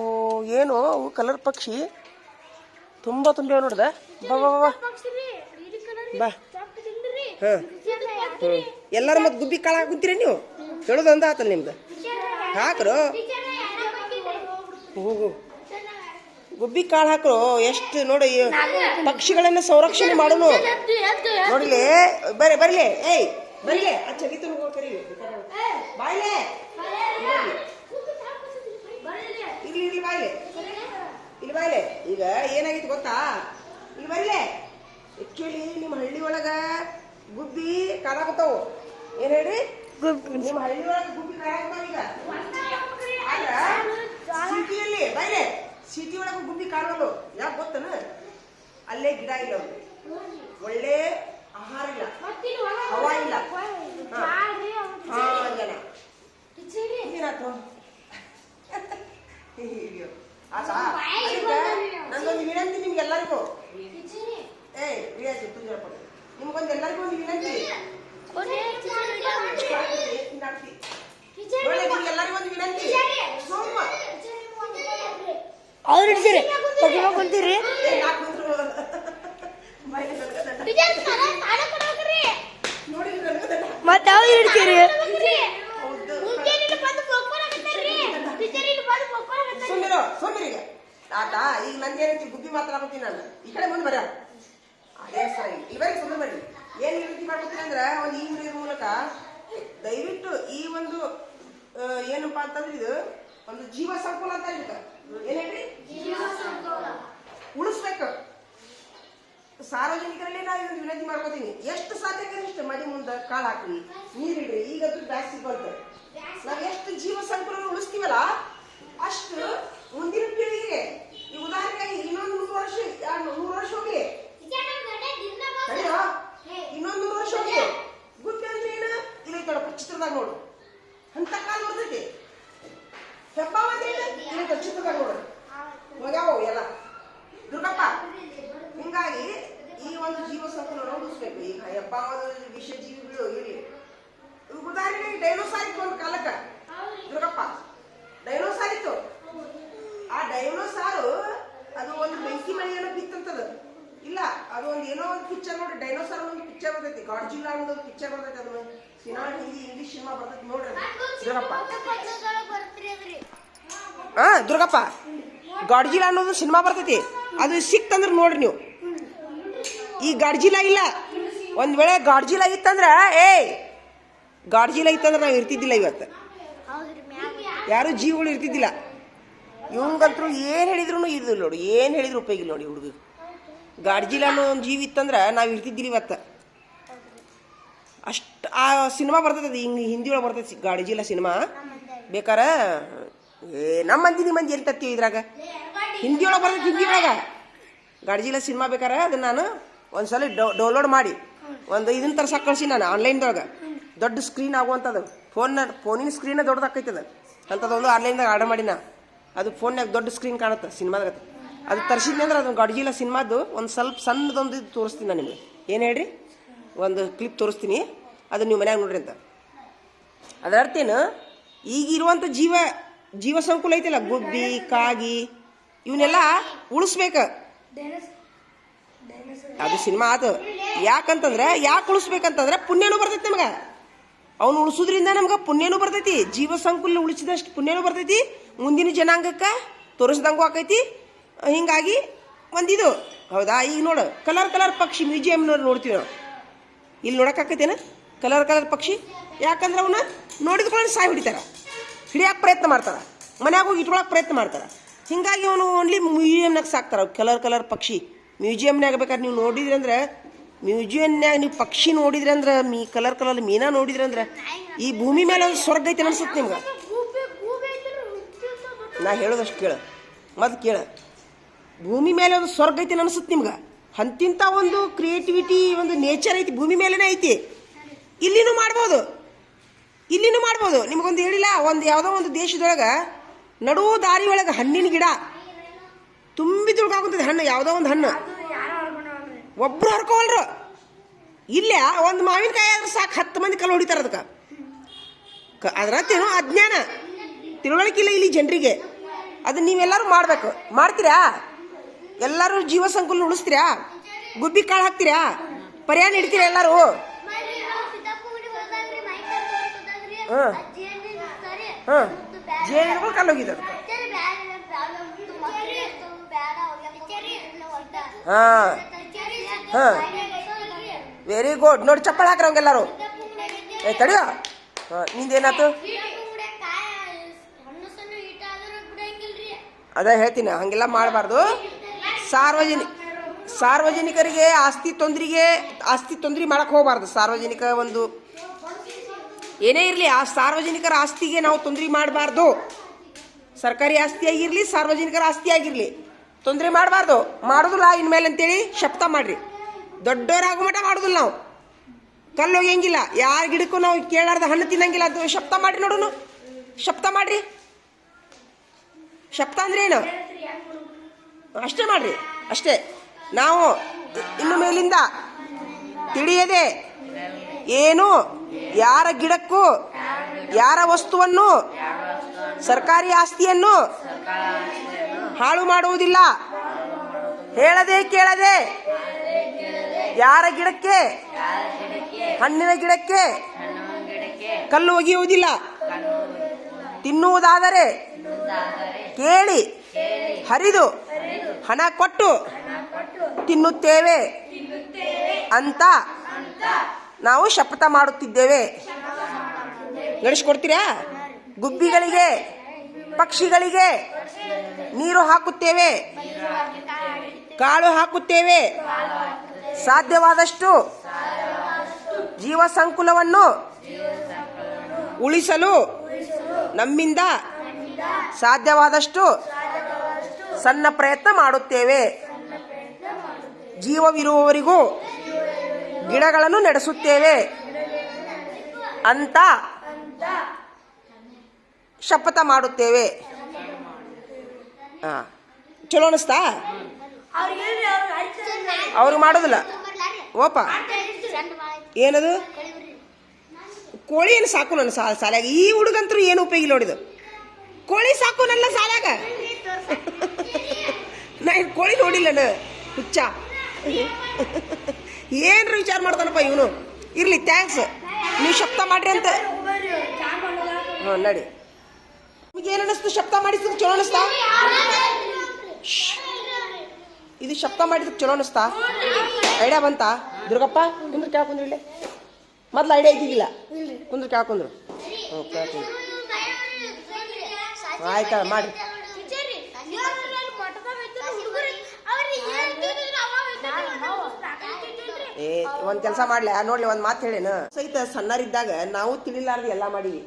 ಏನು ಅವು ಕಲರ್ ಪಕ್ಷಿ ತುಂಬ ತುಂಬ್ಯಾವ ನೋಡ್ದ. ಬಾ ಬಾ ಬಾ ಬಾ. ಹಾಂ, ಎಲ್ಲರೂ ಮತ್ತೆ ಗುಬ್ಬಿ ಕಾಳು ಹಾಕುತ್ತೀರಿ ನೀವು? ಹೇಳೋದು ಅಂದ ಆತಲ್ಲ ನಿಮ್ದು. ಹಾಕ್ರು, ಹೋಗು ಗುಬ್ಬಿ ಕಾಳು ಹಾಕ್ರು. ಎಷ್ಟು ನೋಡಿ ಪಕ್ಷಿಗಳನ್ನ ಸಂರಕ್ಷಣೆ ಮಾಡೋನು. ನೋಡಿಲಿ, ಬರ್ಲಿ ಏಯ್ ಬರ್ಲಿ. ಚಗಿತು ಕರಿ ಬಾಯ್ಲೆ, ಇರ್ಲಿ ಬಾಯ್ಲೆ. ಇಲ್ಲಿ ಬಾಯ್ಲೆ ಈಗ ಏನಾಗಿತ್ತು ಗೊತ್ತಾ? ಇಲ್ಲಿ ಬರಲೆ ಆಕ್ಚುಲಿ ನಿಮ್ಮ ಹಳ್ಳಿ ಒಳಗ ಗುಬ್ಬಿ ಕಾಣಾಕತ್ತಾವು. ಏನ್ ಹೇಳ್ರಿ? ನಿಮ್ಮ ಹಳ್ಳಿ ಒಳಗ ಗುಬ್ಬಿ ಕಾಣಾಕತ್ತಾವ. ಈಗ ಸಿಟಿಯಲ್ಲಿ ಬಾಯ್ಲೆ ಸಿಟಿ ಒಳಗ ಗುಬ್ಬಿ ಕಾಣೋದು ಯಾಕೆ ಗೊತ್ತನ? ಅಲ್ಲೇ ಗಿಡ ಇಲ್ಲ, ಒಳ್ಳೆ ಆಹಾರ ಇಲ್ಲ, ಹವಾ ಇಲ್ಲ. ಏನಾಯ್ತು? ನಂದೊಂದು ವಿನಂತಿ ನಿಮ್ಗೆಲ್ಲರಿಗೂ. ನಿಮ್ಗೊಂದು ಎಲ್ಲರಿಗೂ ಒಂದು ವಿನಂತಿ. ನಿಮ್ಗೆಲ್ಲರಿಗೂ ಒಂದು ವಿನಂತಿ.
ಅವ್ರು ಹಿಡ್ಸಿರಿ ಕುಂತೀರಿ ಮತ್ತೆ ಅವ್ರು ಹಿಡ್ತೀರಿ.
ಸೋಮಿರಿಗೆ ಆತಾ ಈಗ ನಂದೇನಂತ ಗುಬ್ಬಿ ಮಾತಾಡ್ತೀನಿ ನಾನು. ಈ ಕಡೆ ಮುಂದೆ ಬರ. ಅದೇ ಸರಿ ಇವರಿಗೆ ಸುಮ್ಮನೆ ಮಾಡಿ. ಏನ್ ವಿನಂತಿ ಮಾಡ್ಕೊತೀನಿ ಅಂದ್ರೆ ಒಂದು ಈ ವಿಡಿಯೋ ಮೂಲಕ ದಯವಿಟ್ಟು ಈ ಒಂದು ಏನಪ್ಪಾ ಅಂತಂದ್ರೆ ಇದು ಒಂದು ಜೀವ ಸಂಕುಲ ಅಂತ ಇರುತ್ತೆ. ಏನ್ ಹೇಳ್ರಿ? ಉಳಿಸ್ಬೇಕು. ಸಾರ್ವಜನಿಕರಲ್ಲಿ ನಾವು ಇದೊಂದು ವಿನಂತಿ ಮಾಡ್ಕೋತೀನಿ. ಎಷ್ಟು ಸಾಧ್ಯ ಇಷ್ಟು ಮಡಿ ಮುಂದೆ ಕಾಳು ಹಾಕ್ರಿ, ನೀರಿಡ್ರಿ. ಈಗ ಜಾಸ್ತಿ ಬಂತು. ನಾವ್ ಎಷ್ಟು ಜೀವ ಸಂಕುಲ ಉಳಿಸ್ತೀವಲ್ಲ ಅಷ್ಟು ಮುಂದಿನ ಪೀಳಿಗೆಗೆ ಈ ಉದಾಹರಣೆಗೆ ಇನ್ನೊಂದು 100 ವರ್ಷ 100 ವರ್ಷ ಹೋಗ್ಲಿ, ಇನ್ನೊಂದು 100 ವರ್ಷ ಹೋಗ್ಲಿ, ಗುಬ್ಬಿ ಅಂದ್ರೆ ಏನ ಇಲ್ಲೈತೊಳಪ್ಪ ಚಿತ್ರದಾಗ ನೋಡು. ಅಂತ ಕಾಲ ಬರ್ತೈತಿ. ಹೆಬ್ಬಾವ ಅಂದ್ರೆ ಏನ ಚಿತ್ರದಾಗ ನೋಡು ಹೋಗ್ಯಾವ ಎಲ್ಲ ದುರ್ಗಪ್ಪ. ಹಿಂಗಾಗಿ ಈ ಒಂದು ಜೀವ ಸಂಕುಲ ಉಳಿಸ್ಬೇಕು. ಈಗ ಹೆಬ್ಬಾವದ ವಿಷ ಜೀವಿಗಳು ಇರಲಿ. ಉದಾಹರಣೆಗೆ ಡೈನೋಸಾರ್ ಇತ್ತು ಒಂದು ಕಾಲಕ್ಕ ದುರ್ಗಪ್ಪ. ಡೈನೋಸಾರ್ ಇತ್ತು. ಆ ಡೈನೋಸಾರು ಅದು ಒಂದು ಬೆಂಕಿ ಮಳೆಯನ್ನು ಬಿತ್ತಂತದ ಇಲ್ಲ, ಅದು ಒಂದು ಏನೋ ಒಂದು ಪಿಕ್ಚರ್ ನೋಡಿ. ಡೈನೋಸಾರ್ ಒಂದು ಪಿಕ್ಚರ್ ಬರ್ತೈತಿ, ಗಾಡ್ಜಿಲ್ಲಾ ಅನ್ನೋದು ಒಂದು ಪಿಕ್ಚರ್ ಬರ್ತೈತಿ. ಅದು ಸಿನಿಮಾ ಹಿಂದಿ ಇಂಗ್ಲಿಷ್ ಸಿನಿಮಾ ಬರ್ತೈತಿ ನೋಡ್ರಿ ದುರ್ಗಪ್ಪ. ದುರ್ಗಪ್ಪ ಗಾಡ್ಜಿಲ್ಲಾ ಅನ್ನೋದು ಸಿನಿಮಾ ಬರ್ತೈತಿ. ಅದು ಸಿಕ್ತಂದ್ರೆ ನೋಡ್ರಿ ನೀವು. ಈ ಗಾಡ್ಜಿಲ್ಲಾ ಇಲ್ಲ. ಒಂದ್ ವೇಳೆ ಗಾಡ್ಜಿಲ್ಲಾ ಇತ್ತಂದ್ರ ಗಾಡ್ಜಿಲ್ಲಾ ಇತ್ತಂದ್ರೆ ನಾವು ಇರ್ತಿದ್ದಿಲ್ಲ. ಇವತ್ತು ಯಾರು ಜೀವಗಳು ಇರ್ತಿದ್ದಿಲ್ಲ. ಇವಂಗಂತರೂ ಏನ್ ಹೇಳಿದ್ರು ಇರ್ದಿಲ್ಲ ನೋಡಿ. ಏನ್ ಹೇಳಿದ್ರು ಉಪಯೋಗ ಇಲ್ಲ ನೋಡಿ. ಹುಡುಗ ಗಾಡ್ಜಿಲ್ಲಾ ಅನ್ನೋ ಒಂದು ಜೀವ ಇತ್ತಂದ್ರೆ ನಾವು ಇರ್ತಿದ್ದಿಲ್ಲ ಇವತ್ತು. ಅಷ್ಟು ಆ ಸಿನಿಮಾ ಬರ್ತೈತಿ. ಹಿಂಗೆ ಹಿಂದಿ ಒಳಗೆ ಬರ್ತೈತಿ ಗಾಡ್ಜಿಲ್ಲಾ ಸಿನಿಮಾ. ಬೇಕಾರ ನಮ್ಮ ಮಂದಿ ನಿಮ್ಮ ಮಂದಿ ಎಲ್ಲಿ ತತ್ತೀವಿ ಇದ್ರಾಗ. ಹಿಂದಿ ಒಳಗೆ ಬರ್ತೈತಿ. ಹಿಂದಿ ಒಳಗೆ ಗಾಡ್ಜಿಲ್ಲಾ ಸಿನಿಮಾ ಬೇಕಾರೆ ಅದನ್ನ ನಾನು ಒಂದ್ಸಲ ಡೌನ್ಲೋಡ್ ಮಾಡಿ ಒಂದು ಇದನ್ನ ತರ್ಸಕ್ಕೆ ಕಳಿಸಿ ನಾನು ಆನ್ಲೈನ್ದೊಳಗೆ. ದೊಡ್ಡ ಸ್ಕ್ರೀನ್ ಆಗುವಂಥದ್ದು. ಫೋನಿನ ಸ್ಕ್ರೀನ್ ದೊಡ್ಡದಾಕೈತದ ಅಂಥದ್ದೊಂದು ಆನ್ಲೈನ್ದಾಗ ಆರ್ಡರ್ ಮಾಡಿನ. ಅದು ಫೋನ್ಯಾಗ ದೊಡ್ಡ ಸ್ಕ್ರೀನ್ ಕಾಣುತ್ತೆ ಸಿನಿಮಾದಾಗ. ಅದು ತರಿಸಿದ್ನಿ ಅಂದ್ರೆ ಅದು ಗಾಡ್ಜಿಲ್ಲಾ ಸಿನಿಮಾದ್ದು ಒಂದು ಸ್ವಲ್ಪ ಸಣ್ಣದೊಂದು ಇದು ತೋರಿಸ್ತೀನಿ ನಾನು ನಿಮಗೆ. ಏನು ಹೇಳ್ರಿ? ಒಂದು ಕ್ಲಿಪ್ ತೋರಿಸ್ತೀನಿ, ಅದು ನೀವು ಮನ್ಯಾಗ ನೋಡ್ರಿ ಅಂತ. ಅದರ ಅರ್ಥ ಏನು? ಈಗಿರುವಂಥ ಜೀವ ಸಂಕುಲ ಐತಿಲ್ಲ, ಗುಬ್ಬಿ ಕಾಗಿ ಇವನ್ನೆಲ್ಲ ಉಳಿಸ್ಬೇಕು. ಅದು ಸಿನಿಮಾ ಆತು. ಯಾಕಂತಂದ್ರೆ ಯಾಕೆ ಉಳಿಸ್ಬೇಕಂತಂದ್ರೆ ಪುಣ್ಯನೂ ಬರ್ತೈತಿ ನಮ್ಗೆ. ಅವನು ಉಳಿಸೋದ್ರಿಂದ ನಮ್ಗೆ ಪುಣ್ಯನೂ ಬರ್ತೈತಿ. ಜೀವ ಸಂಕುಲ ಉಳಿಸಿದಷ್ಟು ಪುಣ್ಯನೂ ಬರ್ತೈತಿ. ಮುಂದಿನ ಜನಾಂಗಕ್ಕೆ ತೋರಿಸ್ದಂಗೂ ಆಕೈತಿ. ಹಿಂಗಾಗಿ ಒಂದಿದು ಹೌದಾ. ಈಗ ನೋಡು ಕಲರ್ ಪಕ್ಷಿ ಮ್ಯೂಸಿಯಂನವ್ರು ನೋಡ್ತೀವಿ ನಾವು. ಇಲ್ಲಿ ನೋಡೋಕ್ಕಾಕೈತೇನ ಕಲರ್ ಪಕ್ಷಿ? ಯಾಕಂದ್ರೆ ಅವನ್ನ ನೋಡಿದ್ಕೊಳ್ಳಿ ಸಾಯಿ ಹಿಡಿತಾರ, ಹಿಡಿಯೋಕೆ ಪ್ರಯತ್ನ ಮಾಡ್ತಾರೆ, ಮನ್ಯಾಗ ಹೋಗಿ ಇಟ್ಕೊಳಕ್ಕೆ ಪ್ರಯತ್ನ ಮಾಡ್ತಾರೆ. ಹಿಂಗಾಗಿ ಅವನು ಓನ್ಲಿ ಮ್ಯೂಸಿಯಮ್ನಾಗ ಸಾಕ್ತಾರೆ ಕಲರ್ ಪಕ್ಷಿ. ಮ್ಯೂಸಿಯಮ್ನಾಗ ಬೇಕಾದ್ರೆ ನೀವು ನೋಡಿದ್ರಿ ಅಂದ್ರೆ, ಮ್ಯೂಸಿಯಮ್ನಾಗ ನೀವು ಪಕ್ಷಿ ನೋಡಿದ್ರಿ ಅಂದ್ರೆ, ಕಲರ್ ಮೀನಾ ನೋಡಿದ್ರಿ ಅಂದ್ರೆ ಈ ಭೂಮಿ ಮೇಲೆ ಒಂದು ಸ್ವರ್ಗ ಐತೆ ಅನ್ಸುತ್ತೆ ನಿಮ್ಗೆ. ನಾ ಹೇಳೋದಷ್ಟು ಕೇಳ, ಮತ್ತೆ ಕೇಳ. ಭೂಮಿ ಮೇಲೆ ಒಂದು ಸ್ವರ್ಗ ಐತಿ ಅನ್ಸುತ್ತೆ ನಿಮ್ಗೆ. ಅಂತಿಂಥ ಒಂದು ಕ್ರಿಯೇಟಿವಿಟಿ, ಒಂದು ನೇಚರ್ ಐತಿ ಭೂಮಿ ಮೇಲೆನೇ ಐತಿ. ಇಲ್ಲಿನೂ ಮಾಡ್ಬೋದು. ನಿಮಗೊಂದು ಹೇಳಿಲ್ಲ, ಒಂದು ಯಾವುದೋ ಒಂದು ದೇಶದೊಳಗೆ ನಡುವು ದಾರಿ ಒಳಗೆ ಹಣ್ಣಿನ ಗಿಡ ತುಂಬಿ ತುಳ್ಕಾಗುತ್ತದೆ. ಹಣ್ಣು ಯಾವುದೋ ಒಂದು ಹಣ್ಣು ಒಬ್ರು ಹರ್ಕೋವಲ್ರು. ಇಲ್ಲೇ ಒಂದು ಮಾವಿನಕಾಯಿ ಆದ್ರೆ ಸಾಕು 10 ಮಂದಿ ಕಲ್ಲು ಹೊಡಿತಾರೆ ಅದಕ್ಕೆ. ಅದರತ್ತೇನೋ ಅಜ್ಞಾನ, ತಿಳುವಳಿಕಿಲ್ಲ ಇಲ್ಲಿ ಜನರಿಗೆ. ಅದನ್ನ ನೀವೆಲ್ಲರೂ ಮಾಡಬೇಕು. ಮಾಡ್ತೀರಾ? ಎಲ್ಲರೂ ಜೀವ ಸಂಕುಲ ಉಳಿಸ್ತೀರಾ? ಗುಬ್ಬಿ ಕಾಳು ಹಾಕ್ತೀರಾ? ಪರಿಹಾರ ಇಡ್ತೀರಾ ಎಲ್ಲರೂ? ಜೇನುಗಳು ಕಲ್ಲು ಹೋಗಿದ್ದು. Very good. ನೋಡಿ ಚಪ್ಪಳ ಹಾಕ್ರ ಅವಂಗೆಲ್ಲರೂ. ತಡಿಯೋ. ನಿಂದೇನಾಯ್ತು? ಅದೇ ಹೇಳ್ತೀನಿ, ಹಂಗೆಲ್ಲ ಮಾಡಬಾರ್ದು. ಸಾರ್ವಜನಿಕರಿಗೆ ಆಸ್ತಿ ತೊಂದರೆ ಮಾಡಕ್ಕೆ ಹೋಗಬಾರ್ದು. ಸಾರ್ವಜನಿಕ ಒಂದು ಏನೇ ಇರಲಿ, ಆ ಸಾರ್ವಜನಿಕರ ಆಸ್ತಿಗೆ ನಾವು ತೊಂದರೆ ಮಾಡಬಾರ್ದು. ಸರ್ಕಾರಿ ಆಸ್ತಿ ಆಗಿರಲಿ, ಸಾರ್ವಜನಿಕರ ಆಸ್ತಿ ಆಗಿರಲಿ, ತೊಂದರೆ ಮಾಡಬಾರ್ದು. ಮಾಡೋದಿಲ್ಲ ಇನ್ಮೇಲೆ ಅಂತೇಳಿ ಶಪಥ ಮಾಡ್ರಿ. ದೊಡ್ಡವರಾಗೋ ಮಟ್ಟ ಮಾಡೋದಿಲ್ಲ ನಾವು. ಕಲ್ಲು ಹೋಗಿಂಗಿಲ್ಲ, ಯಾರ ಗಿಡಕ್ಕೂ ನಾವು ಕೇಳಾರ್ದ ಹಣ್ಣು ತಿನ್ನಂಗಿಲ್ಲ. ಅದು ಶಪಥ ಮಾಡ್ರಿ, ನೋಡೋಣ. ಶಪಥ ಮಾಡ್ರಿ. ಶಪಥ ಅಂದ್ರೆ ಏನು? ಅಷ್ಟೇ ಮಾಡ್ರಿ, ಅಷ್ಟೇ. ನಾವು ಇನ್ನು ಮೇಲಿಂದ ತಿಳಿಯದೆ ಏನು ಯಾರ ಗಿಡಕ್ಕೂ ಯಾರ ವಸ್ತುವನ್ನು ಸರ್ಕಾರಿ ಆಸ್ತಿಯನ್ನು ಹಾಳು ಮಾಡುವುದಿಲ್ಲ. ಹೇಳದೆ ಕೇಳದೆ ಯಾರ ಗಿಡಕ್ಕೆ ಹಣ್ಣಿನ ಗಿಡಕ್ಕೆ ಕಲ್ಲು ಒಗೆಯುವುದಿಲ್ಲ. ತಿನ್ನುವುದಾದರೆ ಕೇಳಿ ಹರಿದು ಹಣ ಕೊಟ್ಟು ತಿನ್ನುತ್ತೇವೆ ಅಂತ ನಾವು ಶಪಥ ಮಾಡುತ್ತಿದ್ದೇವೆ. ನಡೆಸಿಕೊಡ್ತೀರಾ? ಗುಬ್ಬಿಗಳಿಗೆ ಪಕ್ಷಿಗಳಿಗೆ ನೀರು ಹಾಕುತ್ತೇವೆ, ಕಾಳು ಹಾಕುತ್ತೇವೆ. ಸಾಧ್ಯವಾದಷ್ಟು ಜೀವ ಸಂಕುಲವನ್ನು ಉಳಿಸಲು ನಮ್ಮಿಂದ ಸಾಧ್ಯವಾದಷ್ಟು ಸಣ್ಣ ಪ್ರಯತ್ನ ಮಾಡುತ್ತೇವೆ. ಜೀವವಿರುವವರಿಗೂ ಗಿಡಗಳನ್ನು ನಡೆಸುತ್ತೇವೆ ಅಂತ ಶಪಥ ಮಾಡುತ್ತೇವೆ. ಚಲೋ ಅನಿಸ್ತಾ? ಅವ್ರಿಗೆ ಮಾಡೋದಿಲ್ಲ. ಓಪ ಏನದು? ಕೋಳಿ ಏನು ಸಾಕು ನನ್ನ ಸಾಲಾಗ. ಈ ಹುಡುಗಂತರೂ ಏನು ಉಪಯೋಗ ನೋಡಿದು. ಕೋಳಿ ಸಾಕು ನನ್ನ ಸಾಲಾಗ. ನಾ ಕೋಳಿ ನೋಡಿಲ್ಲ ಹುಚ್ಚ. ಏನ್ರ ವಿಚಾರ ಮಾಡ್ತಾನಪ್ಪ ಇವನು. ಇರ್ಲಿ, ಥ್ಯಾಂಕ್ಸ್. ನೀವು ಶಬ್ದ ಮಾಡ್ರಿ ಅಂತ. ನಡಿ. ನಿಮಗೆ ಏನು ಅನ್ನಿಸ್ತು? ಶಬ್ದ ಮಾಡಿದ್ದಕ್ಕೆ ಚಲೋ ಅನಿಸ್ತಾ? ಇದು ಶಬ್ದ ಮಾಡಿದಕ್ಕೆ ಚಲೋ ಅನಿಸ್ತಾ? ಐಡಿಯಾ ಬಂತಾ? ದುರ್ಗಪ್ಪ ಕುಂದ್ರು ಕೇಳ್ಕೊಂಡ್ರಿ. ಇಲ್ಲೇ ಮೊದ್ಲು ಐಡಿಯಾ ಇದ್ದಿದ್ದಿಲ್ಲ. ಕುಂದ್ರು ಕೇಳ್ಕೊಂಡ್ರು. ಕೇಳ್ಕೊಂಡ್ರು. ಆಯ್ತಾ, ಮಾಡಿ. ಒಂದ್ ಕೆಲಸ ಮಾಡ್ಲಿ, ನೋಡ್ಲಿ, ಒಂದ್ ಮಾತು ಹೇಳೇನು ಸಹಿತ. ಸಣ್ಣರಿದ್ದಾಗ ನಾವು ತಿಳಿಲಾರ್ದು ಎಲ್ಲ ಮಾಡೀವಿ.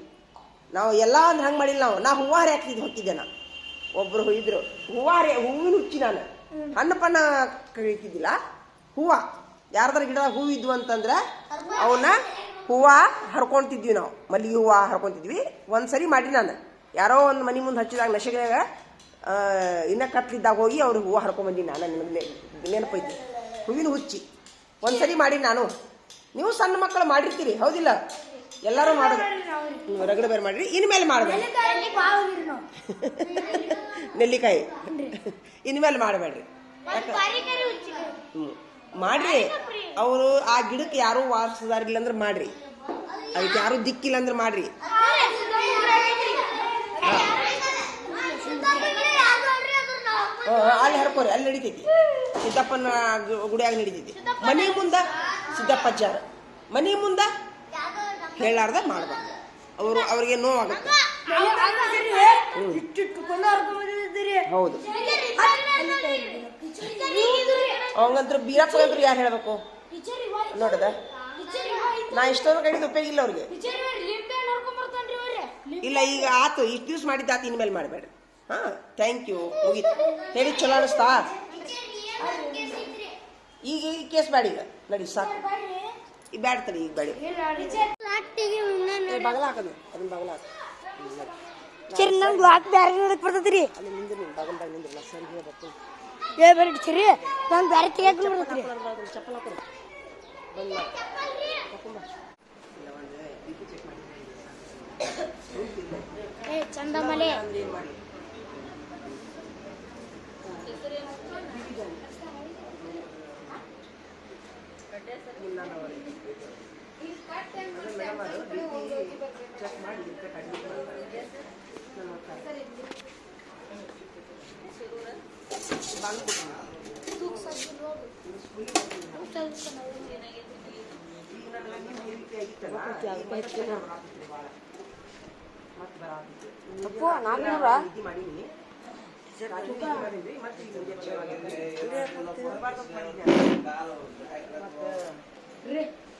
ನಾವು ಎಲ್ಲ ಅಂದ್ರೆ ಹಂಗೆ ಮಾಡಿಲ್ಲ. ನಾವು ಹೂವಾರಿ ಹೋಗ್ತಿದ್ದೆ. ನಾ ಒಬ್ರು ಇದ್ರು ಹೂವಿನ ಹುಚ್ಚಿ. ನಾನು ಹಣ್ಣು ಪಣ್ಣ ಕಳಿತಿದ್ದಿಲ್ಲ. ಹೂವ ಯಾರ್ದಾರ ಗಿಡದಾಗ ಹೂವು ಇದ್ವು ಅಂತಂದ್ರೆ ಅವನ್ನ ಹೂವ ಹರ್ಕೊಂತಿದ್ವಿ. ನಾವು ಮಲ್ಲಿಗೆ ಹೂವ ಹರ್ಕೊಂತಿದ್ವಿ. ಒಂದ್ಸರಿ ಮಾಡಿ ನಾನು ಯಾರೋ ಒಂದು ಮನೆ ಮುಂದೆ ಹಚ್ಚಿದಾಗ ನಶೆಗಾಗ ಇನ್ನ ಕತ್ಲಿದ್ದಾಗ ಹೋಗಿ ಅವ್ರು ಹೂವು ಹರ್ಕೊಂಬಂದಿನಿ. ನಾನು ನಿಮಗೆ ನೆನಪೈತಿ. ಹೂವಿನ ಹುಚ್ಚಿ ಒಂದ್ಸರಿ ಮಾಡಿ ನಾನು. ನೀವು ಸಣ್ಣ ಮಕ್ಕಳು ಮಾಡಿರ್ತೀರಿ, ಹೌದಿಲ್ಲ? ಎಲ್ಲರೂ ಮಾಡೋದು. ರಗಡ ಬೇರೆ ಮಾಡ್ರಿ. ಇನ್ಮೇಲೆ ಮಾಡಬೇಡಿ. ನೆಲ್ಲಿಕಾಯಿ ಇನ್ಮೇಲೆ ಮಾಡಬೇಡ್ರಿ. ಮಾಡ್ರಿ. ಅವರು ಆ ಗಿಡಕ್ಕೆ ಯಾರು ವಾರಸದಾರಿಲ್ಲ ಅಂದ್ರೆ ಮಾಡ್ರಿ. ಅದಕ್ಕೆ ಯಾರು ದಿಕ್ಕಿಲ್ಲ ಅಂದ್ರೆ ಮಾಡ್ರಿ. ಅಲ್ಲಿ ಹರ್ಕೋರಿ, ಅಲ್ಲಿ ನಡಿತೈತಿ. ಸಿದ್ದಪ್ಪನ ಗುಡಿಯಾಗ ನಡಿತೈತಿ. ಮನೆ ಮುಂದ ಸಿದ್ದಪ್ಪಜ್ಜಾರ ಮನೆ ಮುಂದ ಹೇಳಾರ್ದ ಮಾಡ್ಬಾರ್ದು. ಅವ್ರಿಗೆ ನೋವಾಗುತ್ತೆ. ಹೌದು. ಅವಂಗಂತ್ರ ಬೀರಪ್ಪಗಂತ್ರ ಯಾರು ಹೇಳ್ಬೇಕು ನೋಡದ? ನಾ ಇಷ್ಟೊಂದು ಕಡಿದ ಉಪಯೋಗ ಇಲ್ಲ ಅವ್ರಿಗೆ. ಇಲ್ಲ, ಈಗ ಆತು. ಇಷ್ಟು ದಿವ್ಸ ಮಾಡಿದ್ದ ಆತು. ಇನ್ಮೇಲೆ ಮಾಡಬೇಡ್ರಿ. Thank you. ಮುಗೀತು. ಹೇಳಿ ಚಲೋ ಅನಿಸ್ತಾ? ಈಗ ಕೇಸ್ ಬೇಡ. ಈಗ ನಡಿ, ಸಾಕು. ಈಗ ಬ್ಯಾಡ್ತಾರೆ. ಈಗ ಬೇಡ. ಬಗಲ ಹಾಕೋದು. ಅದನ್ನ ಬಗಲ ಹಾಕ.
ನಂಗೆ ವಾಕ್ ಬ್ಯಾರೆ ನೋಡಕ್ ಬರ್ತೈತ್ರಿ.
ಅಲ್ಲಿ ನಿಂದ್ರಿ, ಬಗಲ್ದಾಗ ನಿಂದ್ರಲ್ಲ. ಸರಿ ಹೇಳ್ಬೇಕು.
ಬೇರೆ ಸರಿ, ನಂಗೆ ಬ್ಯಾರೆ ತೆಗಿಯಕ್ ಬರ್ತೈತ್ರಿ.
ಚಪ್ಪಲ್ ಹಾಕೋದು. ಬಂದ
ಚಂದಮಲೆ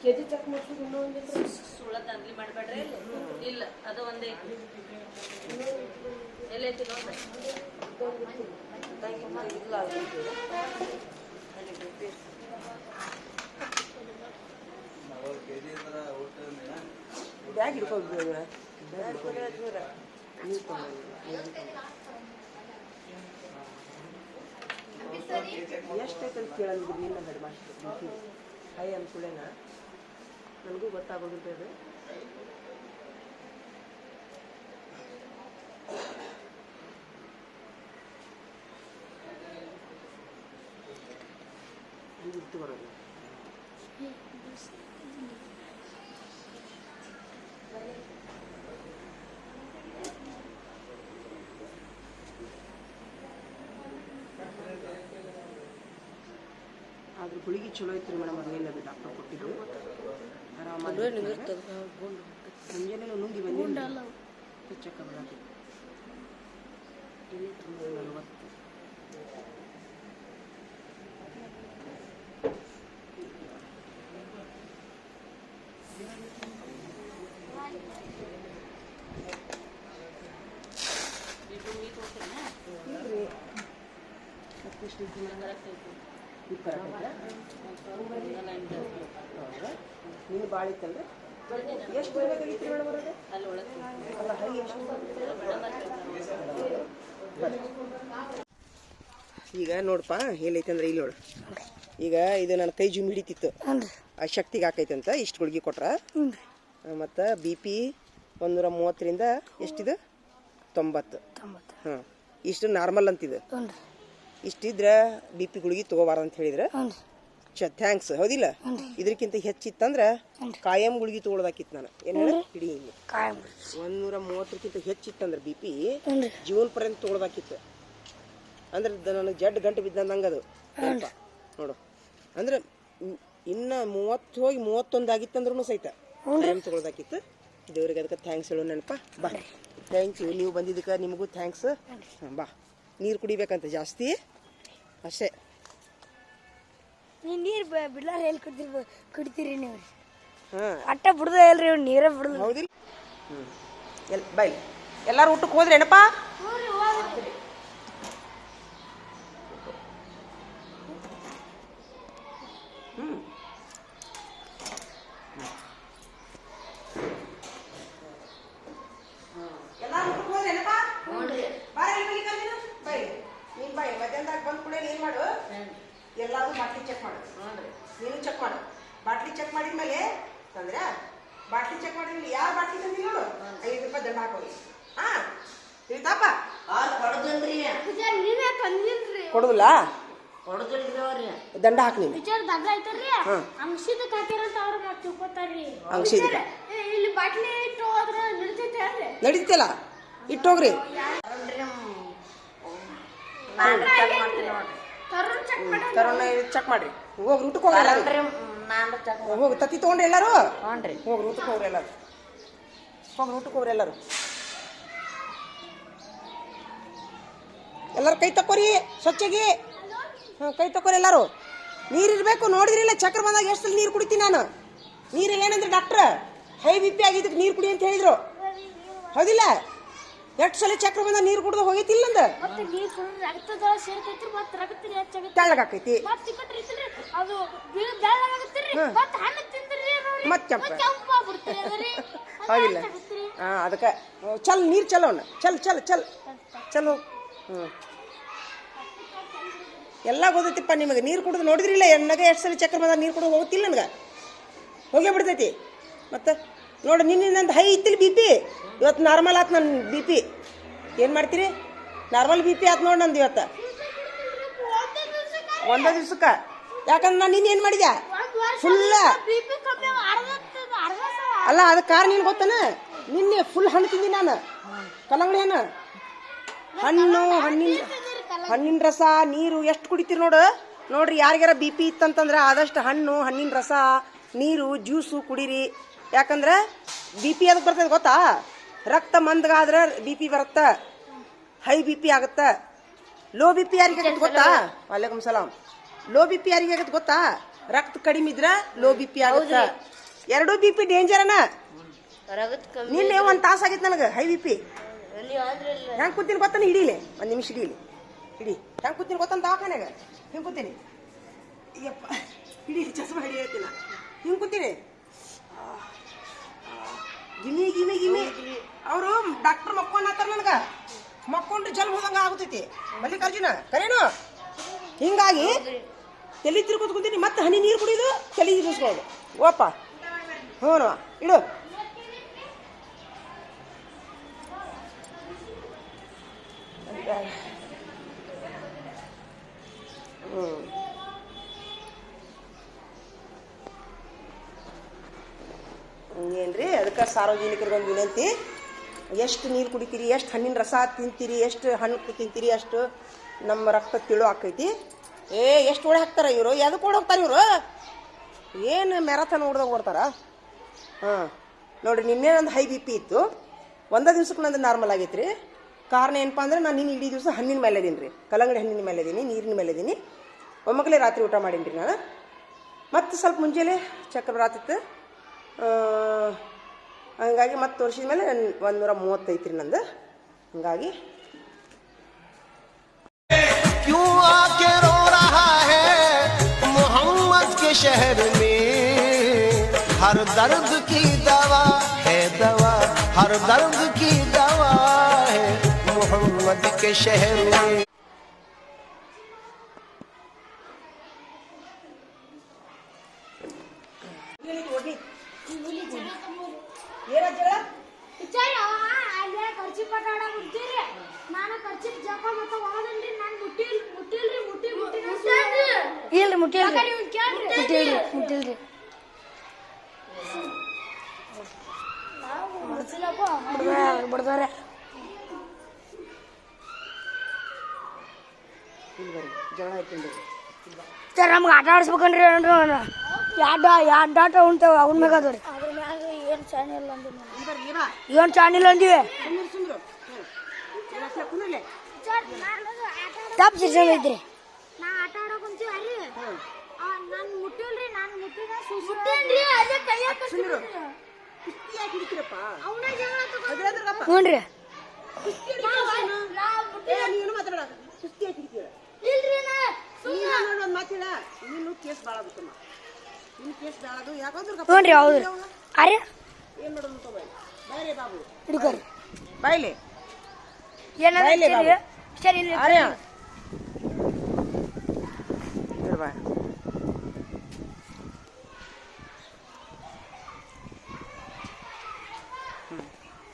ಕೆಜಿ ಚೆಕ್ ಮಾಡ್ಸೋದು ಇನ್ನೊಂದು
ಸುಳ್ಳದ ಅಂಗ್ಲಿ ಮಾಡಬೇಡ್ರಿ ಇಲ್ಲ ಅದು ಒಂದೇ ಎಲ್ಲೈತಿ ನೋಡ್ರಿ
ಬ್ಯಾಗ್ ಹಿಡ್ಕೊಂಡು ಎಷ್ಟೈತೆ ಅಂತ ಕೇಳಂಗಿದ್ರು ನಿನ್ನ ಹೆಡ್ ಮಾಸ್ಟರ್ ಹೈ ಅನ್ಕೊಳ್ಳೇನ ನನಗೂ ಗೊತ್ತಾಗೋದಿಲ್ಲ ಅದು ಇತ್ತು ಬರೋದು ಆದ್ರೆ ಗುಳಿಗೆ ಚಲೋ ಐತ್ರಿ ಮೇಡಮ್ ಅದೇನಿಲ್ಲ ಅದು ಡಾಕ್ಟರ್ ಕೊಟ್ಟಿದ್ದು ಆರಾಮಾಗಿ ಮುಂಜಾನೆ ನುಂಗಿ ಬಂದಿಲ್ಲ ಚೆಕ್ ಬರತ್ತೆ ಇಲ್ಲಿ 40 ನೀನು ಭಾಳ ಇತ್ತಲ್ರಿ ಎಷ್ಟು ಬೇಕಾಗಿತ್ತು ಮೇಡಮ್ ಬರೋದು ಅಲ್ಲ ಹೈ ಎಷ್ಟು ಈಗ ನೋಡಪ್ಪ ಏನೈತೆ ಅಂದ್ರೆ ಇಲ್ಲಿ ನೋಡು ಈಗ ಇದು ನನ್ನ ಕೈ ಜುಮ್ ಹಿಡಿತಿತ್ತು ಆ ಶಕ್ತಿಗೆ ಹಾಕೈತೆ ಅಂತ ಇಷ್ಟು ಗುಳಿಗೆ ಕೊಟ್ರ ಮತ್ತು ಬಿ ಪಿ 130ರಿಂದ ಎಷ್ಟಿದೆ 90 ಹಾಂ ಇಷ್ಟು ನಾರ್ಮಲ್ ಅಂತಿದೆ ಇಷ್ಟಿದ್ರೆ ಬಿ ಪಿ ಗುಳಿಗೆ ತೊಗೋಬಾರ ಅಂತ ಹೇಳಿದ್ರೆ ಥ್ಯಾಂಕ್ಸ್ ಹೌದಿಲ್ಲ ಇದಕ್ಕಿಂತ ಹೆಚ್ಚಿತ್ತಂದ್ರೆ ಕಾಯಂ ಗುಳಿಗೆ ತೊಗೊಳದಾಕಿತ್ತು ನಾನು ಏನು ಹೇಳಿ ಹಿಡಿ 130ಕ್ಕಿಂತ ಹೆಚ್ಚಿತ್ತಂದ್ರೆ ಬಿ ಪಿ ಜೀವನ ಪರ್ಯಂತ ತೊಗೊಳದಾಕಿತ್ತು ಅಂದ್ರೆ ನನಗೆ ಜಡ್ ಗಂಟೆ ಬಿದ್ದಂಗೆ ಅದು ನೋಡು ಅಂದ್ರೆ ಇನ್ನು 30 ಹೋಗಿ 31 ಆಗಿತ್ತಂದ್ರೂ ಸಹಿತ ಟೈಮ್ ತೊಗೊಳದಾಕಿತ್ತು ದೇವ್ರಿಗೆ ಅದಕ್ಕೆ ಥ್ಯಾಂಕ್ಸ್ ಹೇಳೋ ನೆನಪ ಬಾ ಥ್ಯಾಂಕ್ ಯು ನೀವು ಬಂದಿದ್ದಕ್ಕೆ ನಿಮಗೂ ಥ್ಯಾಂಕ್ಸ್ ಬಾ ನೀರು ಕುಡಿಬೇಕಂತ ಜಾಸ್ತಿ ಅಷ್ಟೇ
ನೀರು ಬಿಡ್ಲಾರ ಎಲ್ಲಿ ಕುಡಿತೀರಿ ನೀವು ಅಟ್ಟ ಬಿಡ್ದ ಇಲ್ರಿ ನೀರೇ ಬಿಡುದು
ಹೌದಿಲ್ಲ ಬೈ ಎಲ್ಲಾರು ಊಟಕ್ಕೆ ಹೋದ್ರಿ ಏನಪ್ಪ ಎಲ್ಲಾರು ಊಟಕ್ಕೆ ಹೋದ್ರಿ ಏನಪ್ಪ ಬೈ ನೀನ್ ಬೈ ಮಧ್ಯಾಹ್ನದಾಗ ಬಂದ್ ಕೂಡ ಏನ್ ಮಾಡು ಎಲ್ಲಾರು ಬಾಟ್ಲಿ ಚೆಕ್ ಮಾಡು ನೀನು ಚೆಕ್ ಮಾಡು ಬಾಟ್ಲಿ ಚೆಕ್ ಮಾಡಿದ್ಮೇಲೆ ತಂದ್ರೆ ಬಾಟ್ಲಿ ಚೆಕ್ ಮಾಡಿದ್ಮೇಲೆ ಯಾವ ಬಾಟ್ಲಿ ತಂದಿ ನೋಡು 5 ರೂಪಾಯಿ ದಂಡ ಹಾಕೋಗಿ ಹಾ ತಿಳಿತಾಪ ಕೊಡುದಿಲ್ಲ ದಂಡ ಹಾಕಿ ನೀನು ಅಂಗಸಿದಕ್ಕ ನಡೀತಲ್ಲ ಇಟ್ಟೋಗ್ರಿ ತರೋಣ ಚೆಕ್ ಮಾಡ್ರಿ ಹೋಗ್ರಿ ಊಟಕ್ಕೆ ಹೋಗ್ರಿ ಹೋಗಿ ತತ್ತಿ ತೊಗೊಂಡ್ರಿ ಎಲ್ಲಾರು ಹೋಗ್ರಿ ಊಟಕ್ಕೆ ಹೋಗ್ರಿ ಎಲ್ಲಾರು ಊಟಕ್ಕೆ ಹೋಗ್ರಿ ಎಲ್ಲಾರು ಎಲ್ಲರೂ ಕೈ ತಕ್ಕೋರಿ ಸ್ವಚ್ಛಗಿ ಕೈ ತಕ್ಕೋರಿ ಎಲ್ಲಾರು ನೀರಿರ್ಬೇಕು ನೋಡಿದ್ರಿಲ್ಲ ಚಕ್ರ ಬಂದಾಗ ಎಷ್ಟು ಸಲ ನೀರು ಕುಡಿತೀನಿ ನಾನು ನೀರು ಏನಂದ್ರೆ ಡಾಕ್ಟ್ರ ಹೈ ಬಿ ಪಿ ಆಗಿದ್ದಕ್ಕೆ ನೀರು ಕುಡಿ ಅಂತ ಹೇಳಿದ್ರು ಹೌದಿಲ್ಲ ಎಷ್ಟು ಸಲ ಚಕ್ರ ಬಂದ ನೀರು ಕುಡ್ದು ಹೋಗೈತಿಲ್ಲ ಅಂದ ತೆಳ್ಳಗಾಕೈತಿ ಮತ್ತೆ ಹೌದಿಲ್ಲ ಹಾಂ ಅದಕ್ಕೆ ಚಲ್ ನೀರು ಚಲೋಣ ಚಲ್ ಚಲ್ ಚಲ್ ಚಲೋ ಎಲ್ಲ ಗೊತ್ತೈತಿಪ್ಪ ನಿಮಗೆ ನೀರು ಕುಡಿದು ನೋಡಿದ್ರಿಲ್ಲ ಎಣ್ಣಗೆ ಎಷ್ಟು ಸಲ ಚಕ್ರ ಬಂದ ನೀರು ಕುಡಿದು ಹೋಗುತ್ತಿಲ್ಲ ನನಗೆ ಹೋಗೇ ಬಿಡ್ತೈತಿ ಮತ್ತೆ ನೋಡಿ ನಿನ್ನಿಂದ ಹೈ ಇತ್ತಿಲ್ಲ ಬಿ ಪಿ ಇವತ್ತು ನಾರ್ಮಲ್ ಆತು ನನ್ನ ಬಿ ಪಿ ಏನು ಮಾಡ್ತೀರಿ ನಾರ್ಮಲ್ ಬಿ ಪಿ ಆತು ನೋಡಿ ನಂದು ಇವತ್ತು ಒಂದೇ ದಿವ್ಸಕ್ಕೆ ಯಾಕಂದ್ರೆ ನಾನು ನಿನ್ನ ಏನು ಮಾಡಿದೆ ಫುಲ್ಲ ಅಲ್ಲ ಅದಕ್ಕೆ ಕಾರಣ ಏನು ಗೊತ್ತಾನ ನಿನ್ನೆ ಫುಲ್ ಹಣ್ಣು ತಿಂದಿ ನಾನು ಕಲ್ಲಂಗಡಿ ಹಣ್ಣು ಹಣ್ಣಿನ ರಸ ನೀರು ಎಷ್ಟು ಕುಡಿತೀರಿ ನೋಡ್ರಿ ಯಾರಿಗಾರ ಬಿ ಪಿ ಇತ್ತಂತಂದ್ರೆ ಆದಷ್ಟು ಹಣ್ಣಿನ ರಸ ನೀರು ಜ್ಯೂಸು ಕುಡೀರಿ ಯಾಕಂದ್ರೆ ಬಿ ಪಿ ಅದಕ್ಕೆ ಬರ್ತದೆ ಗೊತ್ತಾ ರಕ್ತ ಮಂದಗಾದ್ರೆ ಬಿ ಪಿ ಬರುತ್ತೆ ಹೈ ಬಿ ಪಿ ಆಗುತ್ತೆ ಲೋ ಬಿ ಪಿ ಯಾರಿಗೆ ಆಗತ್ತೆ ಗೊತ್ತಾ? ವಾಲೇಕುಮ್ ಸಲಾಂ. ಲೋ ಬಿ ಪಿ ಯಾರಿಗೆ ಆಗತ್ತೆ ಗೊತ್ತಾ? ರಕ್ತ ಕಡಿಮೆ ಇದ್ರ ಲೋ ಬಿ ಪಿ ಆಗುತ್ತೆ. ಎರಡೂ ಬಿ ಪಿ ಡೇಂಜರ್ನ. ನಿನ್ನೆ ಒಂದ್ ತಾಸ ಆಗೈತೆ ನನಗೆ ಹೈ ಬಿ ಪಿ. ಹೆಂಗ್ ಕೂತೀನಿ ಗೊತ್ತಾನ? ಹಿಡೀಲಿ, ಒಂದ್ ನಿಮಿಷ ಹಿಡೀಲಿ, ಹಿಡಿ. ಹೆಂಗ್ ಕೂತೀನಿ ಗೊತ್ತಂತ ದವಾಖಾನ್ಯಾಗ ಹಿಂಗ್ ಕೂತೀನಿ. ಅಯ್ಯಪ್ಪ, ಹಿಡಿ, ಚಸ್ಮಾ ಹಿಡಿ ಹೇಳ್ತೀನ. ಹಿಂಗ್ ಕೂತೀನಿ. ಗಿಮಿ ಗಿಮಿ ಗಿಮಿ. ಅವರು ಡಾಕ್ಟರ್ ಮಕ್ಕೊಂಡಾತಾರ ನನಗ. ಮಕ್ಕೊಂಡ್ರೆ ಜಲ್ ಹೋದಂಗ ಆಗ್ತೈತಿ. ಮಲ್ಲಿಕಾರ್ಜುನ ಕರೇನು. ಹಿಂಗಾಗಿ ತಲೆ ತಿರ್ಕೋತ ಕುಂತೀನಿ. ಮತ್ತೆ ಹನಿ ನೀರು ಕುಡಿಯೋದು, ತಲೆ ತಿರ್ಸ್ಕೊಳ್ಳೋದು. ಓಪ ಹ್ಞೂ ಇಡು. ಏನ್ರಿ, ಅದಕ್ಕೆ ಸಾರ್ವಜನಿಕರಿಗೊಂದು ವಿನಂತಿ. ಎಷ್ಟು ನೀರು ಕುಡಿತೀರಿ, ಎಷ್ಟು ಹಣ್ಣಿನ ರಸ ತಿಂತೀರಿ, ಎಷ್ಟು ಹಣ್ಣು ತಿಂತೀರಿ, ಅಷ್ಟು ನಮ್ಮ ರಕ್ತ ತಿಳು ಆಕೈತಿ. ಎಷ್ಟು ಓಡಿ ಹಾಕ್ತಾರ ಇವರು. ಎದಕ್ಕೆ ಓಡಿ ಹೋಗ್ತಾರೆ ಇವರು? ಏನು ಮ್ಯಾರಥಾನ್ ಓಡ್ದಾಗ ಓಡ್ತಾರ? ಹಾಂ ನೋಡಿರಿ, ನಿನ್ನೆ ನಂದು ಹೈ ಬಿ ಪಿ ಇತ್ತು. ಒಂದೇ ದಿವ್ಸಕ್ಕೆ ನಂದು ನಾರ್ಮಲ್ ಆಗೈತೆ ರೀ. ಕಾರಣ ಏನಪ್ಪ ಅಂದ್ರೆ ನಾನು ನಿನ್ನ ಇಡೀ ದಿವಸ ಹಣ್ಣಿನ ಮೇಲೆ ಇದೀನಿ ರೀ. ಕಲ್ಲಂಗಡಿ ಹಣ್ಣಿನ ಮೇಲೆ ಇದೀನಿ, ನೀರಿನ ಮೇಲೆ ಇದೀನಿ. ಒಮ್ಮಗಲೇ ರಾತ್ರಿ ಊಟ ಮಾಡೀನಿ ರೀ ನಾನು. ಮತ್ತು ಸ್ವಲ್ಪ ಮುಂಜಾನೆ ಚಕ್ರ ಬರಾತಿತ್ತು. ಹಂಗಾಗಿ ಮತ್ತೆ ತೋರಿಸಿದ ಮೇಲೆ 135 ರೀ ನಂದು. ಹಂಗಾಗಿ
क्यों आके रो रहा है मोहम्मद के शहर में हर दर्द की दवा है दवा हर दर्द की दवा है मोहम्मद के शहर में
ಇಲ್ರಿ ಮುಟ್ಟಿಲ್ರಿ. ಬಿಡ್ತಾರೆ. ಸರ್ ನಮ್ಗೆ ಆಟ ಆಡಿಸ್ಬೇಕನ್ರಿ. ಎರಡು ಆಟ ಉಂಟಾವ, ಅವನ ಮ್ಯಾಗ ಅದಾವ್ರಿ. ಏನು ಚಾನಿಲ್ಲ ಅಂದಿವಿ. ತಪ್ಪು ಸಿಸ್ಟಮ್ ಐತ್ರಿ. ಹ್ಞೂನ್ರಿ. ಹ್ಞೂನ್ರಿ ಹೌದ್ರಿ. ಅರೆ ಹಿಡ್ಕೊರಿ
ಬಾಯ್ಲಿ.
ಏನಾದ್ರು ಸರಿ
ಅರೆ ಬಾ.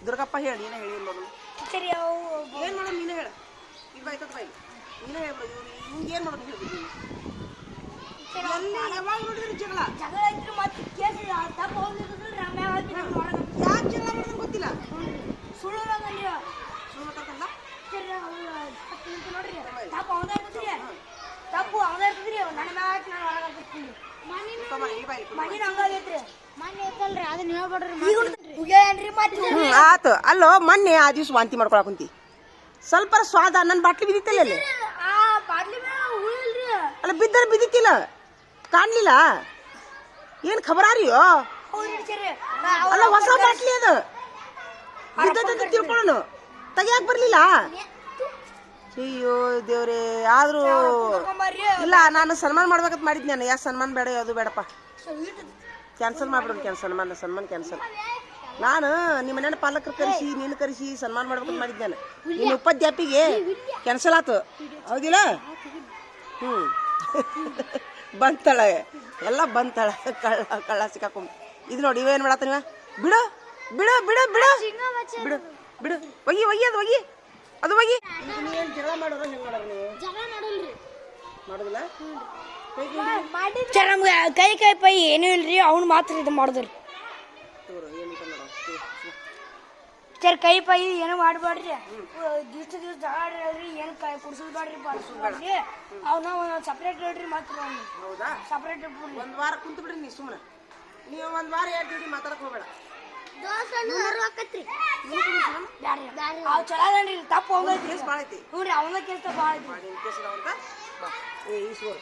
ದುರ್ಗಪ್ಪ ಹೇಳಿ, ನೀನೇ ಹೇಳಿ. ಏನು ಮಾಡೋದು?
ಸರಿ
ಏನು ಮಾಡೋದು ನೀನೇ ಹೇಳ. ಈಗ ಬಾಯ್ತದ ಬಾಯಿ ನೀನೇ ಹೇಳ್ಬೋದು. ನಿಮ್ಗೆ ಏನು ಮಾಡೋದು ಹೇಳ್ಬೋದು. ಯಾವಾಗ ನೋಡಿದ್ರಿ ಜಗಳ
ಐತ್ರಿ. ಮತ್ತೆ ಕೇಸ್ ತಪ್ಪ
ಯಾಕೆ ಜಗಳ ಮಾಡೋದು ಗೊತ್ತಿಲ್ಲ.
ಸುಳ್ಳು
ಸುಳ್ಳು ಮಾತಾಡ್ತಲ್ಲ.
ನೋಡ್ರಿ ತಪ್ಪು ಅವನ ಇರ್ತದ್ರಿ. ತಪ್ಪು ಅವನ ಇರ್ತದ್ರಿ. ನನ್ನ ಮ್ಯಾಗ ನಾನು ಹೊರಗಾಗ್ತೀನಿ. ಮಣ್ಣಿನ ಹಂಗಾಗೈತ್ರಿ. ಮಣ್ಣು ಐತಲ್ರಿ, ಅದನ್ನ ಹೇಳ್ಬೇಡ್ರಿ.
ಆತು. ಅಲ್ಲೋ ಮೊನ್ನೆ ಆ ದಿವ್ಸ ವಾಂತಿ ಮಾಡ್ಕೊಳಕ್ ಕುಂತಿ. ಸ್ವಲ್ಪ ಸ್ವಾದ ನನ್ನ ಬಾಟ್ಲಿ ಬಿದ್ದಿತ್ತಲ್ಲ ಅಲ್ಲಿ. ಅಲ್ಲ ಬಿದ್ದರೆ ಬಿದ್ದಿತ್ತಿಲ್ಲ, ಕಾಣ್ಲಿಲ್ಲ. ಏನ್ ಖಬರಾರಿಯೋ? ಅಲ್ಲ ಹೊಸ ಬಾಟ್ಲಿ ಅದು. ಬಿದ್ದದ ತಿಳ್ಕೊಳ್ಳೋಣ, ತೆಗಿಯಾಕ ಬರ್ಲಿಲ್ಲ. ಅಯ್ಯೋ ದೇವ್ರೆ. ಆದ್ರೂ ಇಲ್ಲ, ನಾನು ಸನ್ಮಾನ ಮಾಡ್ಬೇಕಂತ ಮಾಡಿದ್. ನಾನು ಯಾಕೆ ಸನ್ಮಾನ ಬೇಡ, ಅದು ಬೇಡಪ್ಪ, ಕ್ಯಾನ್ಸಲ್ ಮಾಡ್ಬಿಡೋಣ. ಸನ್ಮಾನ ಕ್ಯಾನ್ಸಲ್. ನಾನು ನಿಮ್ಮ ಮನೆ ಪಾಲಕರು ಕರೆಸಿ, ನೀನು ಕರೆಸಿ ಸನ್ಮಾನ ಮಾಡ್ಬೇಕಂತ ಮಾಡಿದ್ದೆ ನಾನು. ನಿನ್ನ ಉಪಾಧ್ಯಾಪಿಗೆ ಕ್ಯಾನ್ಸಲ್ ಆತು, ಹೌದಿಲ್ಲ? ಬಂತಾಳೆ, ಎಲ್ಲ ಬಂತಾಳೆ. ಕಳ್ಳ ಸಿಕ್ಕಾಕೊಂಡ್. ಇದು ನೋಡಿ, ಇವೇನು ಮಾಡತ್ತ ನೀವ? ಬಿಡು ಬಿಡು ಬಿಡು ಬಿಡು ಬಿಡು ಬಿಡು. ಒಗಿ ಒಗಿ, ಅದು ಒಗಿ, ಅದು ಒಗಿ. ನೀವೇನು ಜಗಳ ಮಾಡೋರು ಹೆಂಗೆ ಮಾಡೋರು ನೀವು? ಮಾಡೋದಿಲ್ಲ.
ನಮ್ಗೆ ಕೈ ಪೈ ಏನೂ ಇಲ್ರಿ. ಅವ್ನು ಮಾತ್ರ ಇದು ಮಾಡಿದ್ರಿ. ಸರ್ ಕೈ ಪೈ ಏನು ಮಾಡಬೇಡ್ರಿ. ದಿವ್ಸ ಜಗಳ ಆಡ್ರಿ. ಏನು ಕುಡ್ಸೋದು ಬೇಡ್ರಿ, ಬಾಡ್ರಿ. ಅವನ್ನ ಸಪ್ರೇಟ್ ಹೇಳ್ರಿ. ಮಾತ್ರ
ಹೌದಾ?
ಸಪ್ರೇಟ್
ಒಂದು ವಾರ ಕುಂತು ಬಿಡ್ರಿ. ನೀವು ಸುಮ್ಮನೆ ನೀವು ಒಂದು ವಾರ 2 ದಿನ ಮಾತಾಡಕ್ ಹೋಗ್ಬೇಡ.
ಅವ್ ಚಲೋ ಅದನ್ರಿ ತಪ್ಪು ಹೋಗೈತಿ
ಕೇಸ್ ಭಾಳ ಐತಿ
ಹ್ಞೂ ರೀ ಅವನ ಕೆಲಸ ಭಾಳ ಐತಿ
ಮಾಡಿ ಕೇಸ್ ಅದಾವಂತ ಬಾ ಏ ಈಶ್ವರ್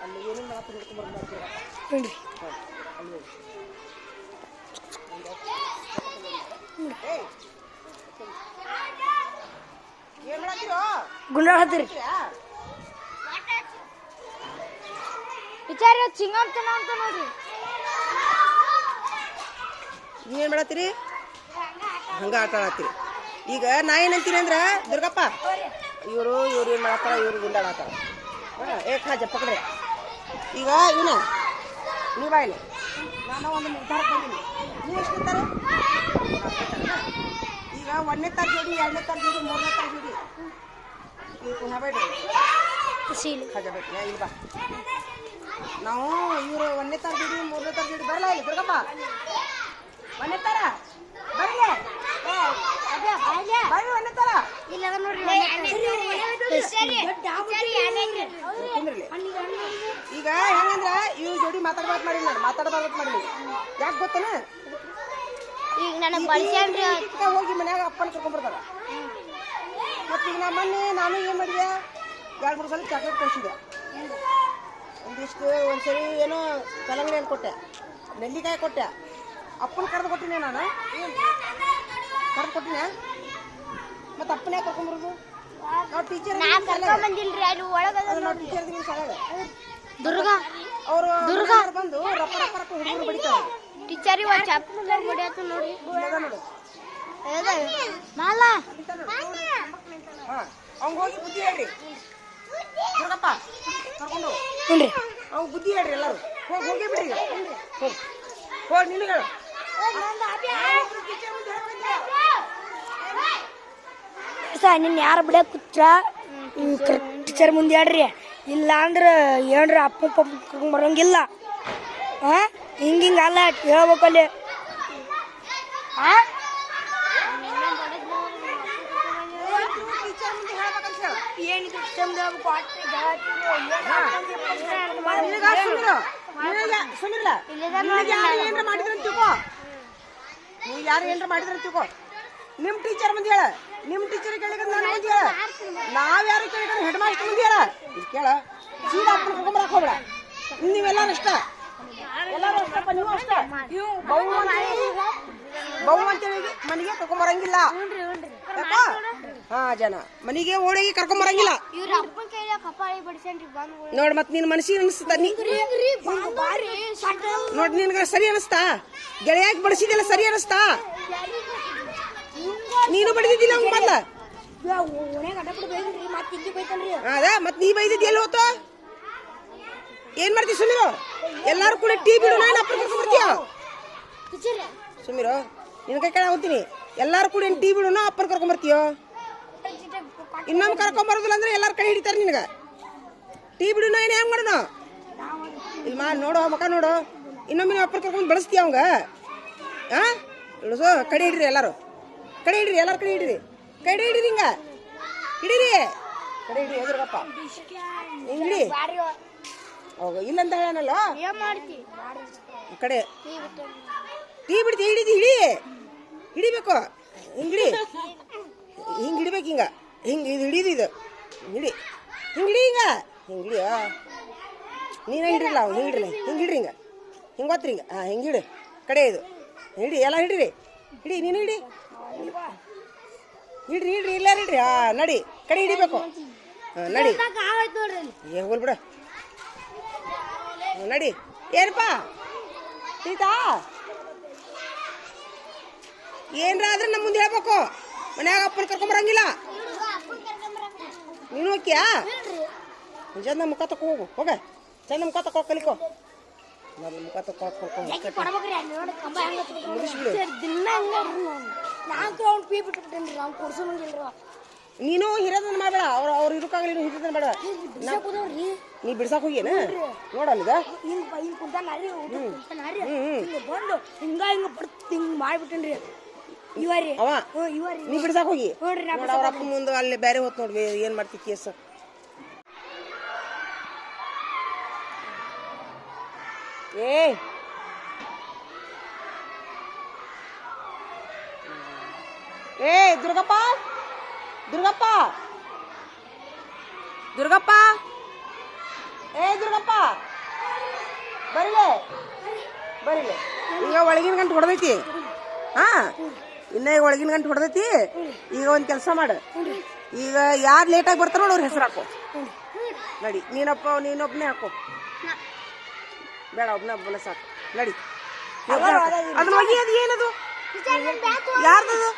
ಅಲ್ಲಿ ಏನೇನು ಮಾತು ಹಿಡ್ಕೊಂಡ್ಬರ್ದು ಮಾಡ್ತೀರ
ಹ್ಞೂ ರೀ
ಅಲ್ಲಿ ಹೋಗಿ ಏನ್ ಮಾಡತ್ತೀರೋ
ಗುಂಡಾಳ ಹತ್ತಿರಿ ವಿಚಾರ ಚಿಂಗಂತನ ಅಂತ ನೋಡ್ರಿ
ನೀವೇನ್ ಮಾಡತ್ತೀರಿ ಹಂಗ ಆಟ ಆಡತ್ತೀರಿ ಈಗ ನಾ ಏನಂತೀನಿ ಅಂದ್ರ ದುರ್ಗಪ್ಪ ಇವರು ಏನ್ ಮಾಡತ್ತಾರ ಇವ್ರು ಗುಂಡಾಡತ್ತಾರ ಏ ಖಾಜ ಪಕಡ್ರೆ ಈಗ ಇವನ ನೀ ಬಾಯಿಲಿ ನಾನು ಒಂದು ನಿರ್ಧಾರಕ್ಕೆ ಬಂದೀನಿ ನೀವು ಎಷ್ಟು ಇರ್ತಾರೆ ಈಗ 1ನೇ ತಾರ ಜೋಡಿ 2ನೇ ತಾರ ಜೋಡಿ 3ನೇ ತಾರ ಜೋಡಿ ಈಗ ಪುನಃ ಬೇಡ್ರಿ ಖಾಜ ಬೇಡ್ರಿ ಇಲ್ಲಿ ಬಾ ನಾವು ಇವರು 1ನೇ ತಾರ ಜೋಡಿ 3ನೇ ತಾರ ಜೋಡಿ ಬರಲ್ಲ ಇಲ್ಲಿ ದುರ್ಗಪ್ಪ 1ನೇ ತಾರ ಬರ್ಲಿ ಬರ್ರಿ 1ನೇ ತಾರ ಈಗ ಹೆಂಗಂದ್ರ ಇವ್ ಜೋಡಿ ಮಾತಾಡ್ಬಾರ್ದು ಮಾಡಿ ನಾನು ಮಾತಾಡಬಾರ್ದು ಮಾಡಿ ಯಾಕೆ ಗೊತ್ತನ
ಈಗ ನನಗೆ ಬಳಸ್ಯಾನ್ರಿ
ಹೋಗಿ ಮನ್ಯಾಗ ಅಪ್ಪನ ಕರ್ಕೊಂಡ್ಬರ್ತಾರ ಮತ್ತೀಗ ನಾ ಮೊನ್ನೆ ನಾನು ಏನ್ ಮಾಡಿದೆ 2-3 ಸಲ ಚಾಕ್ಲೇಟ್ ಕಳಿಸಿದೆ ಒಂದಿಷ್ಟು ಒಂದ್ಸರಿ ಏನೋ ಕಲ್ಲಂಗಡಿ ಹಣ್ಣು ಕೊಟ್ಟೆ ನೆಲ್ಲಿಕಾಯಿ ಕೊಟ್ಟೆ ಅಪ್ಪನ ಕರೆದು ಕೊಟ್ಟಿನಿ ನಾನು ಕರೆದು ಕೊಟ್ಟಿನ ಮತ್ತೆ ಅಪ್ಪನ ಯಾಕೆ ಕರ್ಕೊಂಡ್ಬರೋದು ನಾವು ಟೀಚರ್
ಬಂದಿಲ್ರಿ ಅಲ್ಲಿ ಒಳಗ
ನಾವು ಟೀಚರ್ ಶಾಲೆಗ
ದುರ್ಗ
ಅವರು ಬಂದು ರಪ್ಪ ರಪ್ಪ ರಪ್ಪ ಹುಡುಗರು ಬಡಿತಾರೆ
ಟೀಚರ್ ಹೊಡಿಯತ್ತ ನೋಡಿ
ನೋಡು
ಮಾಲ
ಹಾ ಅವ್ಗೆ ಹೋಗಿ ಬುದ್ಧಿ ಹೇಳ್ರಿ ದುರ್ಗಪ್ಪ ಕರ್ಕೊಂಡು
ಹ್ಞೂ ರೀ
ಅವ್ಗೆ ಬುದ್ಧಿ ಹೇಳ್ರಿ ಎಲ್ಲರೂ ಹೋಗಿ ಬಿಡ್ರಿ ಹೋಗಿ ಹೋಗಿ ನಿನಗೆ ಹೇಳು
ನಿನ್ನ ಯಾರು ಬಿಡಕ್ಕೆ ಕೂತ್ರ ಟೀಚರ್ ಮುಂದೆ ಹೇಳ್ರಿ ಇಲ್ಲ ಅಂದ್ರೆ ಏನ್ರಿ ಅಪ್ಪ ಪಪ್ಪ ಕರ್ಕೊಂಡ್ ಬರೋಂಗಿಲ್ಲ ಹಾಂ ಹಿಂಗೆ ಅಲ್ಲ ಹೇಳ್ಬೇಕಲ್ಲಿ ಹಾಂ ಏನಿದೆ
ಏನ್ರ ಮಾಡಿದ್ರ ತಿಳ್ಕೊ ನೀವು ಯಾರು ಏನ್ರ ಮಾಡಿದ್ರ ತಿಳ್ಕೊ ನಿಮ್ ಟೀಚರ್ ಮುಂದೆ ಹೇಳ ನಿಮ್ ಟೀಚರ್ ಕೇಳಿದ್ರೆ ನನ್ನ ಮುಂದೆ ಹೇಳ ನಾವ್ ಯಾರು ಕೇಳಿದ್ರೆ ಹೆಡ್ ಮಾಸ್ಟರ್ ಮುಂದೆ ಹೇಳ ಇದು ಕೇಳ ಸೀದಾ ಅಪ್ಪನ ಕರ್ಕೊಂಬರಕ್ ಹೋಗ್ಬೇಡ ನೀವೆಲ್ಲಾರು ಅಷ್ಟ ಎಲ್ಲಾರು ಅಷ್ಟಪ್ಪ ನೀವು ಅಷ್ಟ ಬಹು ಅಂತೇಳಿ ಮನೆಗೆ ಕರ್ಕೊಂಬರಂಗಿಲ್ಲ ಹಾ ಜನ ಮನೆಗೆ ಓಣಿಗೆ ಕರ್ಕೊಂಬರಂಗಿಲ್ಲ
ಇವ್ರ ಅಪ್ಪನ ಕೈಯ ಕಪಾಳಿ ಬಡಿಸ್ಯಾನ್ರಿ ಬಂದು
ನೋಡ್ ಮತ್ ನಿನ್ ಮನಸ್ಸಿಗೆ ಅನಿಸ್ತಾ ನೋಡ್ ನಿನ್ಗ ಸರಿ ಅನಿಸ್ತಾ ಗೆಳೆಯಾಗಿ ಬಡಿಸಿದೆಲ್ಲ ಸರಿ ಅನಿಸ್ತಾ ನೀನು ಬಡಿದಿದ್ದಿಲ್ಲ ಅವ್ನು ಮೊದ್ಲ ಅದ ಮತ್ ನೀ ಬೈದಿದ್ದಿ ಎಲ್ಲಿ ಹೋತ ಏನ್ ಮಾಡ್ತಿ ಸುಮಿರೋ ಎಲ್ಲಾರು ಕೂಡ ಟೀ ಬಿಡು ನಾನು ಅಪ್ಪ ಕರ್ಕೊಂಡ್ಬರ್ತೀಯ ಸುಮಿರೋ ನಿನ್ ಕೈ ಕೇಳ ಹೋಗ್ತೀನಿ ಎಲ್ಲಾರು ಕೂಡ ಟೀ ಬಿಡು ನಾ ಅಪ್ಪನ ಕರ್ಕೊಂಡ್ಬರ್ತೀಯೋ ಇನ್ನೊಮ್ಮೆ ಕರ್ಕೊಂಬರೋದಿಲ್ಲ ಅಂದ್ರೆ ಎಲ್ಲಾರು ಕೈ ಹಿಡಿತಾರೆ ನಿನಗ ಟೀ ಬಿಡು ನಾ ಏನ್ ಹೆಂಗ್ ಮಾಡೋಣ ಇಲ್ಲಿ ಮಾ ನೋಡು ಮಕ ನೋಡು ಇನ್ನೊಮ್ಮೆ ನೀವು ಅಪ್ಪನ ಕರ್ಕೊಂಡು ಬೆಳೆಸ್ತೀಯ ಅವಂಗ ಹಾ ಇಳಿಸೋ ಕಡೆ ಹಿಡ್ರಿ ಎಲ್ಲಾರು ಕಡೆ ಹಿಡ್ರಿ ಎಲ್ಲಾರು ಕಡೆ ಹಿಡ್ರಿ ಕಡೆ ಹಿಡಿರಿ ಹಿಂಗ ಹಿಡೀರಿ ಕಡೆ ಹಿಡ್ರಿ ಎದುರುಗಪ್ಪ ಹಿಂಗ್ ಹಿಡಿ ಹೋಗ ಇಲ್ಲಂತ ಹೇಳನಲ್ಲ ಕಡೆ ಟೀ ಬಿಡ್ತಿ ಹಿಡಿ ಹಿಡಿಬೇಕು ಹಿಂಗ್ ಹಿಡಿ ಹಿಂಗ್ ಹಿಡಿಬೇಕು ಹಿಂಗ ಹಿಂಗೆ ಇದು ಹಿಡಿದು ಇದು ಹಿಡಿ ಹಿಂಗೆ ಹಿಡಿ ಹಿಂಗ ಹಿಂಗೆ ಹಿಡಿಯ ನೀನೇ ಹಿಡ್ರಿಲ್ಲ ಅವ್ನು ಹಿಂಗೆ ಹಿಡ್ರಿ ಹಿಂಗೆ ಹಿಡ್ರಿ ಹಿಂಗೆ ಗೊತ್ತ್ರಿ ಹಿಂಗೆ ಹಾಂ ಹಿಂಗೆ ಹಿಡಿ ಕಡೆ ಇದು ಹಿಡಿ ಎಲ್ಲ ಹಿಡ್ರಿ ಹಿಡಿ ನೀನು ಹಿಡಿ ಹಿಡ್ರಿ ಇಲ್ಲ ಹಿಡ್ರಿ ಹಾಂ ನಡಿ ಕಡೆ ಹಿಡಿಬೇಕು ಹಾಂ ನಡಿ ಏ ಹೋಗ್ಲಿ ಬಿಡು ನಡಿ ಏನಪ್ಪ ಸೀತಾ ಏನ್ರ ಆದ್ರೆ ನಮ್ಮ ಮುಂದೆ ಹೇಳ್ಬೇಕು ಮನ್ಯಾಗ ಅಪ್ಪನ ಕರ್ಕೊಂಬರಂಗಿಲ್ಲ ನೀನು ಹೋಗ್ಯಾ ಚಂದ ಮುಖ ತಕೊ ಹೋಗು ಹೋಗ ಚಂದ ಮುಖ ತಕೊ ಕಲಿಕೋ ಮೊದಲು ಮುಖ ತಕೊ ನೀನು ಹಿರಿಯದನ್ನ ಮಾಡಬೇಡ ಅವ್ರು ಇರೋಕ್ಕಾಗಲಿ ನೀನು ಹಿರಿಯದನ್ನ ಬೇಡ ನೀ ಬಿಡ್ಸಾಕ್ ಹೋಗಿನ ನೋಡಲ್ಲ
ಮಾಡ್ಬಿಟ್ಟೇನ್ರಿ
ಅವ ನೀ ಬಿಡ್ಸಾಕ್ ಹೋಗಿ ಅವ್ರ ಅಪ್ಪ ಮುಂದೆ ಅಲ್ಲಿ ಬೇರೆ ಹೊತ್ತು ನೋಡ್ವಿ ಏನ್ ಮಾಡ್ತಿ ಕೇಸ್ ಏ ಏ ದುರ್ಗಪ್ಪ ದುರ್ಗಪ್ಪ ದುರ್ಗಪ್ಪ ಏ ದುರ್ಗಪ್ಪ ಬರಿಲೆ ಬರಿಲೆ ಈಗ ಒಳಗಿನ ಗಂಟು ಹೊಡೆದೈತಿ ಹಾ ಇನ್ನ ಈಗ ಒಳಗಿನ ಗಂಟು ಹೊಡೆದೈತಿ ಈಗ ಒಂದು ಕೆಲಸ ಮಾಡು ಈಗ ಯಾರು ಲೇಟಾಗಿ ಬರ್ತಾರೋ ನೋಡು ಅವ್ರ ಹೆಸರು ಹಾಕೋ ನಡಿ ನೀನೊಬ್ಬನೇ ಹಾಕೋ ಬೇಡ ಒಬ್ಬನ ಸಾಕು ನಡಿ ಅದನ್ನ ಹೋಗಿ ಅದು ಏನದು ಯಾರ್ದದು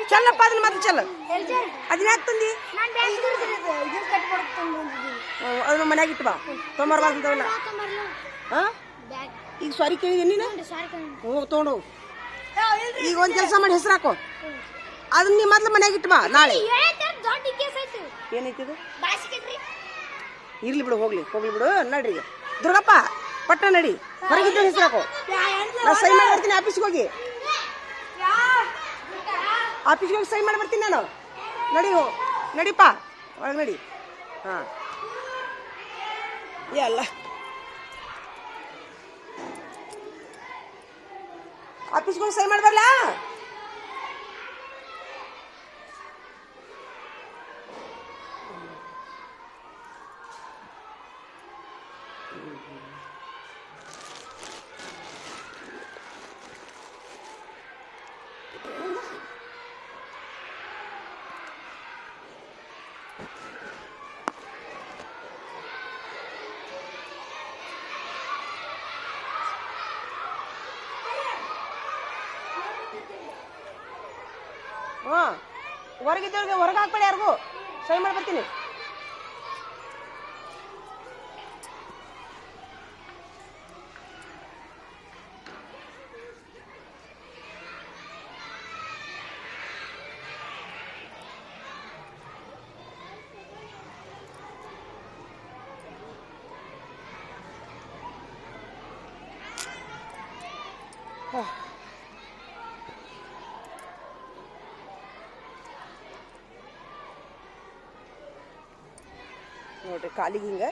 ಚಲ್ಲಪ್ಪ ಅದನ್ನ ಮತ್ತೆ ಚಲ್ಲ ಅದನ್ನ ಯಾಕೆ ತಂದಿ ಅದನ್ನ ಮನ್ಯಾಗ ಇಟ್ಟು ಬಾ ತೊಂಬರ್ಬಾರ್ದಂತವಲ್ಲ ಹಾ ಈಗ ಸಾರಿ ಕೇಳಿದೆ ನೀನು ಹೋಗಿ ತೊಗೊಂಡು ಈಗ ಒಂದು ಕೆಲಸ ಮಾಡಿ ಹೆಸರು ಹಾಕೋ ಅದನ್ನ ನೀ ಮೊದ್ಲು ಮನ್ಯಾಗ ಇಟ್ಟು ಬಾ ನಾಳೆ ಏನೈತಿದು ಇರ್ಲಿ ಬಿಡು ಹೋಗ್ಲಿ ಬಿಡು ನಡ್ರಿ ಈಗ ದುರ್ಗಪ್ಪ ಪಟ್ಟ ನಡಿ ಹೊರಗಿದ್ದು ಹೆಸರು ಹಾಕೋ ನಾ ಸೈ ಮಾಡಿ ಬರ್ತೀನಿ ಆಫೀಸ್ಗೆ ಹೋಗಿ ಸೈ ಮಾಡಿ ಬರ್ತೀನಿ ನಾನು ನಡಿಪ್ಪ ಒಳಗೆ ನಡಿ ಹಾಂ ಎಲ್ಲ ಆಫೀಸ್ಗೆ ಹೋಗಿ ಸೈ ಮಾಡಿ ಬರ್ಲಾ ಹಾಂ ಹೊರಗಿದ್ದವ್ರಿಗೆ ಹೊರಗೆ ಹಾಕ್ಬೇಡಿ ಯಾರಿಗೂ ಸೈ ಮಾಡಿ ಬರ್ತೀನಿ ನೋಡ್ರಿ ಕಾಲಿಗೆ ಹಿಂಗೆ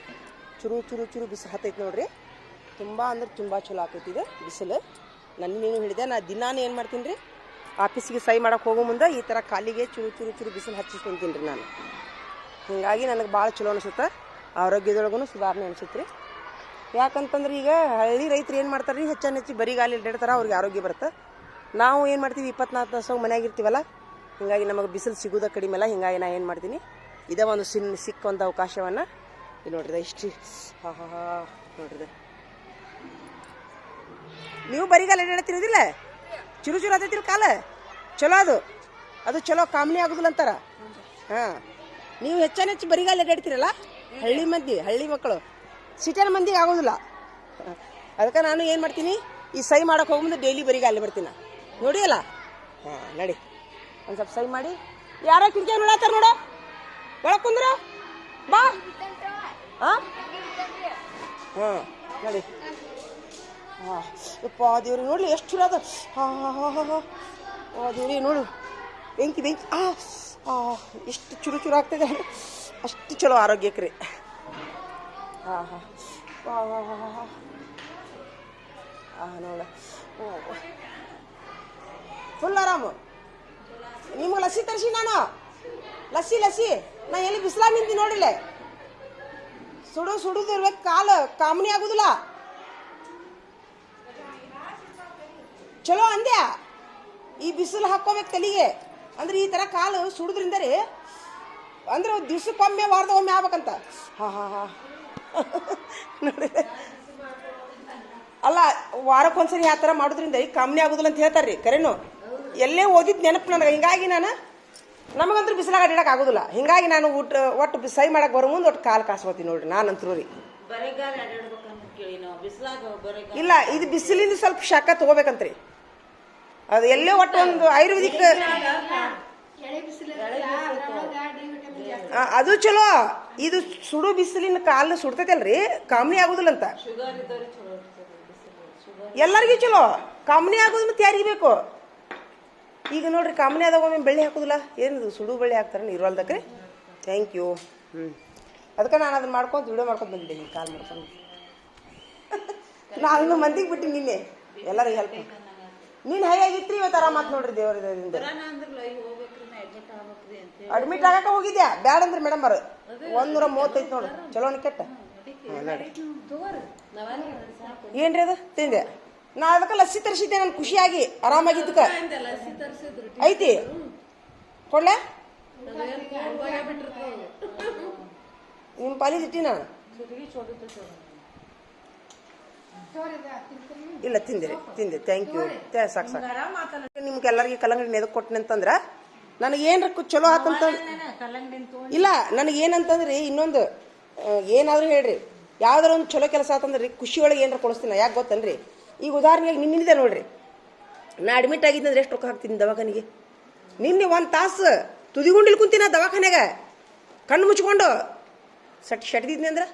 ಚುರು ಬಿಸಿಲು ಹತ್ತೈತಿ ನೋಡ್ರಿ ತುಂಬ ಅಂದ್ರೆ ತುಂಬ ಚಲೋ ಆಕೈತಿ ಇದು ಬಿಸಿಲು ನೀನು ಹೇಳಿದೆ ನಾ ದಿನಾನು ಏನು ಮಾಡ್ತೀನಿ ರೀ ಆಫೀಸಿಗೆ ಸೈ ಮಾಡೋಕೆ ಹೋಗೋ ಮುಂದೆ ಈ ಥರ ಕಾಲಿಗೆ ಚುರು ಬಿಸಿಲು ಹಚ್ಚಿಸ್ಕೊಂತೀನಿ ರೀ ನಾನು ಹೀಗಾಗಿ ನನಗೆ ಭಾಳ ಚಲೋ ಅನಿಸುತ್ತೆ ಆರೋಗ್ಯದೊಳಗೂ ಸುಧಾರಣೆ ಅನಿಸುತ್ತೆ ರೀ ಯಾಕಂತಂದ್ರೆ ಈಗ ಹಳ್ಳಿ ರೈತರು ಏನು ಮಾಡ್ತಾರೆ ರೀ ಹೆಚ್ಚು ಬರಿಗಾಲಿ ಇಡ್ತಾರೆ ಅವ್ರಿಗೆ ಆರೋಗ್ಯ ಬರುತ್ತೆ ನಾವು ಏನು ಮಾಡ್ತೀವಿ 24 ತಾಸು ಮನೆಯಾಗಿರ್ತೀವಲ್ಲ ಹೀಗಾಗಿ ನಮಗೆ ಬಿಸಿಲು ಸಿಗೋದ ಕಡಿಮೆ ಅಲ್ಲ ಹೀಗಾಗಿ ನಾ ಏನು ಮಾಡ್ತೀನಿ ಇದೇ ಒಂದು ಸಿಕ್ಕ ಒಂದು ಅವಕಾಶವನ್ನು ನೋಡ್ರಿದೆ ಇಷ್ಟು ನೋಡ್ರಿದೆ ನೀವು ಬರಿಗಾಲ ಎಡಾಡ್ತಿರೋದಿಲ್ಲ ಚುರು ಹತ್ತೈತಿರಿ ಕಾಲ ಚಲೋ ಅದು ಚಲೋ ಕಾಮನಿ ಆಗೋದಿಲ್ಲ ಅಂತಾರ ಹಾಂ ನೀವು ಹೆಚ್ಚು ಬರಿಗಾಲ ಎಡಾಡ್ತಿರಲ್ಲ ಹಳ್ಳಿ ಮಕ್ಕಳು ಸಿಟಿಯ ಮಂದಿಗೆ ಆಗೋದಿಲ್ಲ ಅದಕ್ಕೆ ನಾನು ಏನು ಮಾಡ್ತೀನಿ ಈ ಸೈ ಮಾಡೋಕೆ ಹೋಗ್ಬಂದು ಡೈಲಿ ಬರಿಗಾಲ ಬರ್ತೀನಿ ನೋಡಿಯಲ್ಲ ಹಾಂ ನಡಿ ಒಂದು ಸ್ವಲ್ಪ ಸೈ ಮಾಡಿ ಯಾರೋ ಕಿಟಕಿ ನೋಡತ್ತಾರ ನೋಡೋ ಒಳಗೆ ಕುಂದ್ರ ಬಾ ಹಾಂ ನೋಡಿ ಹಾಂ ಯಪ್ಪ ದೇವ್ರಿ ನೋಡ್ಲಿ ಎಷ್ಟು ಚಲೋ ಅದ ದೇವ್ರಿ ನೋಡು ಬೆಂಕಿ ಎಷ್ಟು ಚುರು ಆಗ್ತದೆ ಅಷ್ಟು ಚಲೋ ಆರೋಗ್ಯಕ್ಕೆ ರೀ ಹಾಂ ನೋಡ ಫುಲ್ ಆರಾಮು ನಿಮ್ಗೆ ಲಸ್ಸಿ ತರಿಸಿ ನಾನು ಲಸ್ಸಿ ನಾ ಎಲ್ಲಿ ಬಿಸಿಲಾಗ ನಿಂತಿ ನೋಡಿಲ್ಲ ಸುಡುದಿರ್ಬೇಕು ಕಾಲು ಕಾಮನಿ ಆಗುದಿಲ್ಲ ಚಲೋ ಅಂದ್ಯಾ ಈ ಬಿಸಿಲು ಹಾಕೋಬೇಕು ತಲೆಗೆ ಅಂದ್ರೆ ಈ ಥರ ಕಾಲು ಸುಡುದ್ರಿಂದ ರೀ ಅಂದ್ರೆ ದಿವ್ಸಕ್ಕೊಮ್ಮೆ ವಾರದೊಮ್ಮೆ ಆಗ್ಬೇಕಂತ ಹಾಂ ನೋಡಿ ಅಲ್ಲ ವಾರಕ್ಕೊಂದ್ಸರಿ ಆ ಥರ ಮಾಡೋದ್ರಿಂದ ಕಾಮನಿ ಆಗೋದಿಲ್ಲ ಅಂತ ಹೇಳ್ತಾರೆ ರೀ ಕರೆನು ಎಲ್ಲೇ ಓದಿದ್ದು ನೆನಪು ನನಗೆ ಹಿಂಗಾಗಿ ನಮಗಂತೂ ಬಿಸಿಲಾಗ ಅಡ್ಡಾಡಕ್ಕೆ ಆಗೋದಿಲ್ಲ ಹಿಂಗಾಗಿ ನಾನು ಒಟ್ಟು ಸೈ ಮಾಡಕ್ಕೆ ಬರೋ ಮುಂದೆ ಒಟ್ಟು ಕಾಲು ಕಾಸ್ಕೋತೀನಿ ನೋಡ್ರಿ ನಾನಂತರೂ ರೀ ಇಲ್ಲ ಇದು ಬಿಸಿಲಿಂದ ಸ್ವಲ್ಪ ಶಾಖ ತಗೋಬೇಕಂತ್ರಿ ಅದು ಎಲ್ಲೇ ಒಟ್ಟು ಒಂದು ಆಯುರ್ವೇದಿಕ್ ಅದು ಚಲೋ ಇದು ಸುಡು ಬಿಸಿಲಿನ ಕಾಲು ಸುಡ್ತೈತಲ್ರಿ ಕಾಮನಿ ಆಗೋದಿಲ್ಲ ಅಂತ ಎಲ್ಲರಿಗೂ ಚಲೋ ಕಾಮನಿ ಆಗೋದು ಮತ್ತೆ ಯಾರಿಗೆ ಬೇಕು ಈಗ ನೋಡ್ರಿ ಕಾಮನಿ ಆದಾಗ ಒಮ್ಮೆ ಬೆಳ್ಳಿ ಹಾಕೋದಿಲ್ಲ ಏನಿದು ಸುಡು ಬೆಳ್ಳಿ ಹಾಕ್ತಾರೆ ನೀರು ಹೊಲ್ದಕ್ರಿ ಥ್ಯಾಂಕ್ ಯು ಅದಕ್ಕೆ ನಾನು ಅದನ್ನ ಮಾಡ್ಕೊಂಡು ವಿಡಿಯೋ ಮಾಡ್ಕೊಂಡು ಬಂದಿದ್ದೆ ಹಿಂಗೆ ಕಾಲ್ ಮಾಡ್ಕೊಂಡು ನಾನು ಮಂದಿಗೆ ಬಿಟ್ಟು ನಿನ್ನೆ ಎಲ್ಲರಿಗೂ ಹೆಲ್ಪ್ ನೀನು ಹೈ ಆಗಿತ್ರಿ ಇವತ್ತು ಆರಾಮಾತ್ ನೋಡ್ರಿ ದೇವರದಿಂದ ಅಡ್ಮಿಟ್ ಆಗಕ್ಕೆ ಹೋಗಿದ್ಯಾ ಬ್ಯಾಡ ಅಂದ್ರಿ ಮೇಡಮ್ ಬರು 135 ನೋಡ್ರಿ ಚಲೋನ ಕೆಟ್ಟ ಏನ್ರಿ ಅದು ತಿಂದೆ ನಾ ಅದಕ್ಕೆ ಲಸ್ಸಿ ತರಿಸಿದ್ದೆ ನಾನು ಖುಷಿಯಾಗಿ ಆರಾಮಾಗಿದ್ದಕ್ಕ ಐತಿ ಕೊಡ್ಲೆ ನಿಮ್ಮ ಪಾಲಿಗೆ ಇಟ್ಟಿ ನಾನು ಇಲ್ಲ ತಿಂದೆ ಥ್ಯಾಂಕ್ ಯು ಸಾಕು ನಿಮ್ಗೆ ಎಲ್ಲರಿಗೆ ಕಲ್ಲಂಗಡಿ ನೆದಕ್ ಕೊಟ್ಟನೆ ಅಂತಂದ್ರ ನನಗೆ ಏನ್ರ ಚಲೋ ಆತಂತ ಇಲ್ಲ ನನಗೆ ಏನಂತಂದ್ರಿ ಇನ್ನೊಂದು ಏನಾದರೂ ಹೇಳ್ರಿ ಯಾವ್ದಾರ ಒಂದು ಚಲೋ ಕೆಲಸ ಆತಂದ್ರಿ ಖುಷಿ ಒಳಗೆ ಏನಾರ ಕೊಡಿಸ್ತೀನಿ ಯಾಕೆ ಗೊತ್ತನ್ರಿ ಈಗ ಉದಾಹರಣೆಗೆ ನಿನ್ನಿದೆ ನೋಡ್ರಿ ನಾ ಅಡ್ಮಿಟ್ ಆಗಿದ್ದಂದ್ರೆ ಎಷ್ಟು ರೊಕ್ಕ ಹಾಕ್ತೀನಿ ದವಾಖಾನಿಗೆ ನಿನ್ನೆ 1 ತಾಸು ತುದಿಗುಂಡಿಲ್ ಕುಂತೀನ ದವಾಖಾನೆಗೆ ಕಣ್ಣು ಮುಚ್ಕೊಂಡು ಶಟ್ದಿದ್ನಿ ಅಂದ್ರೆ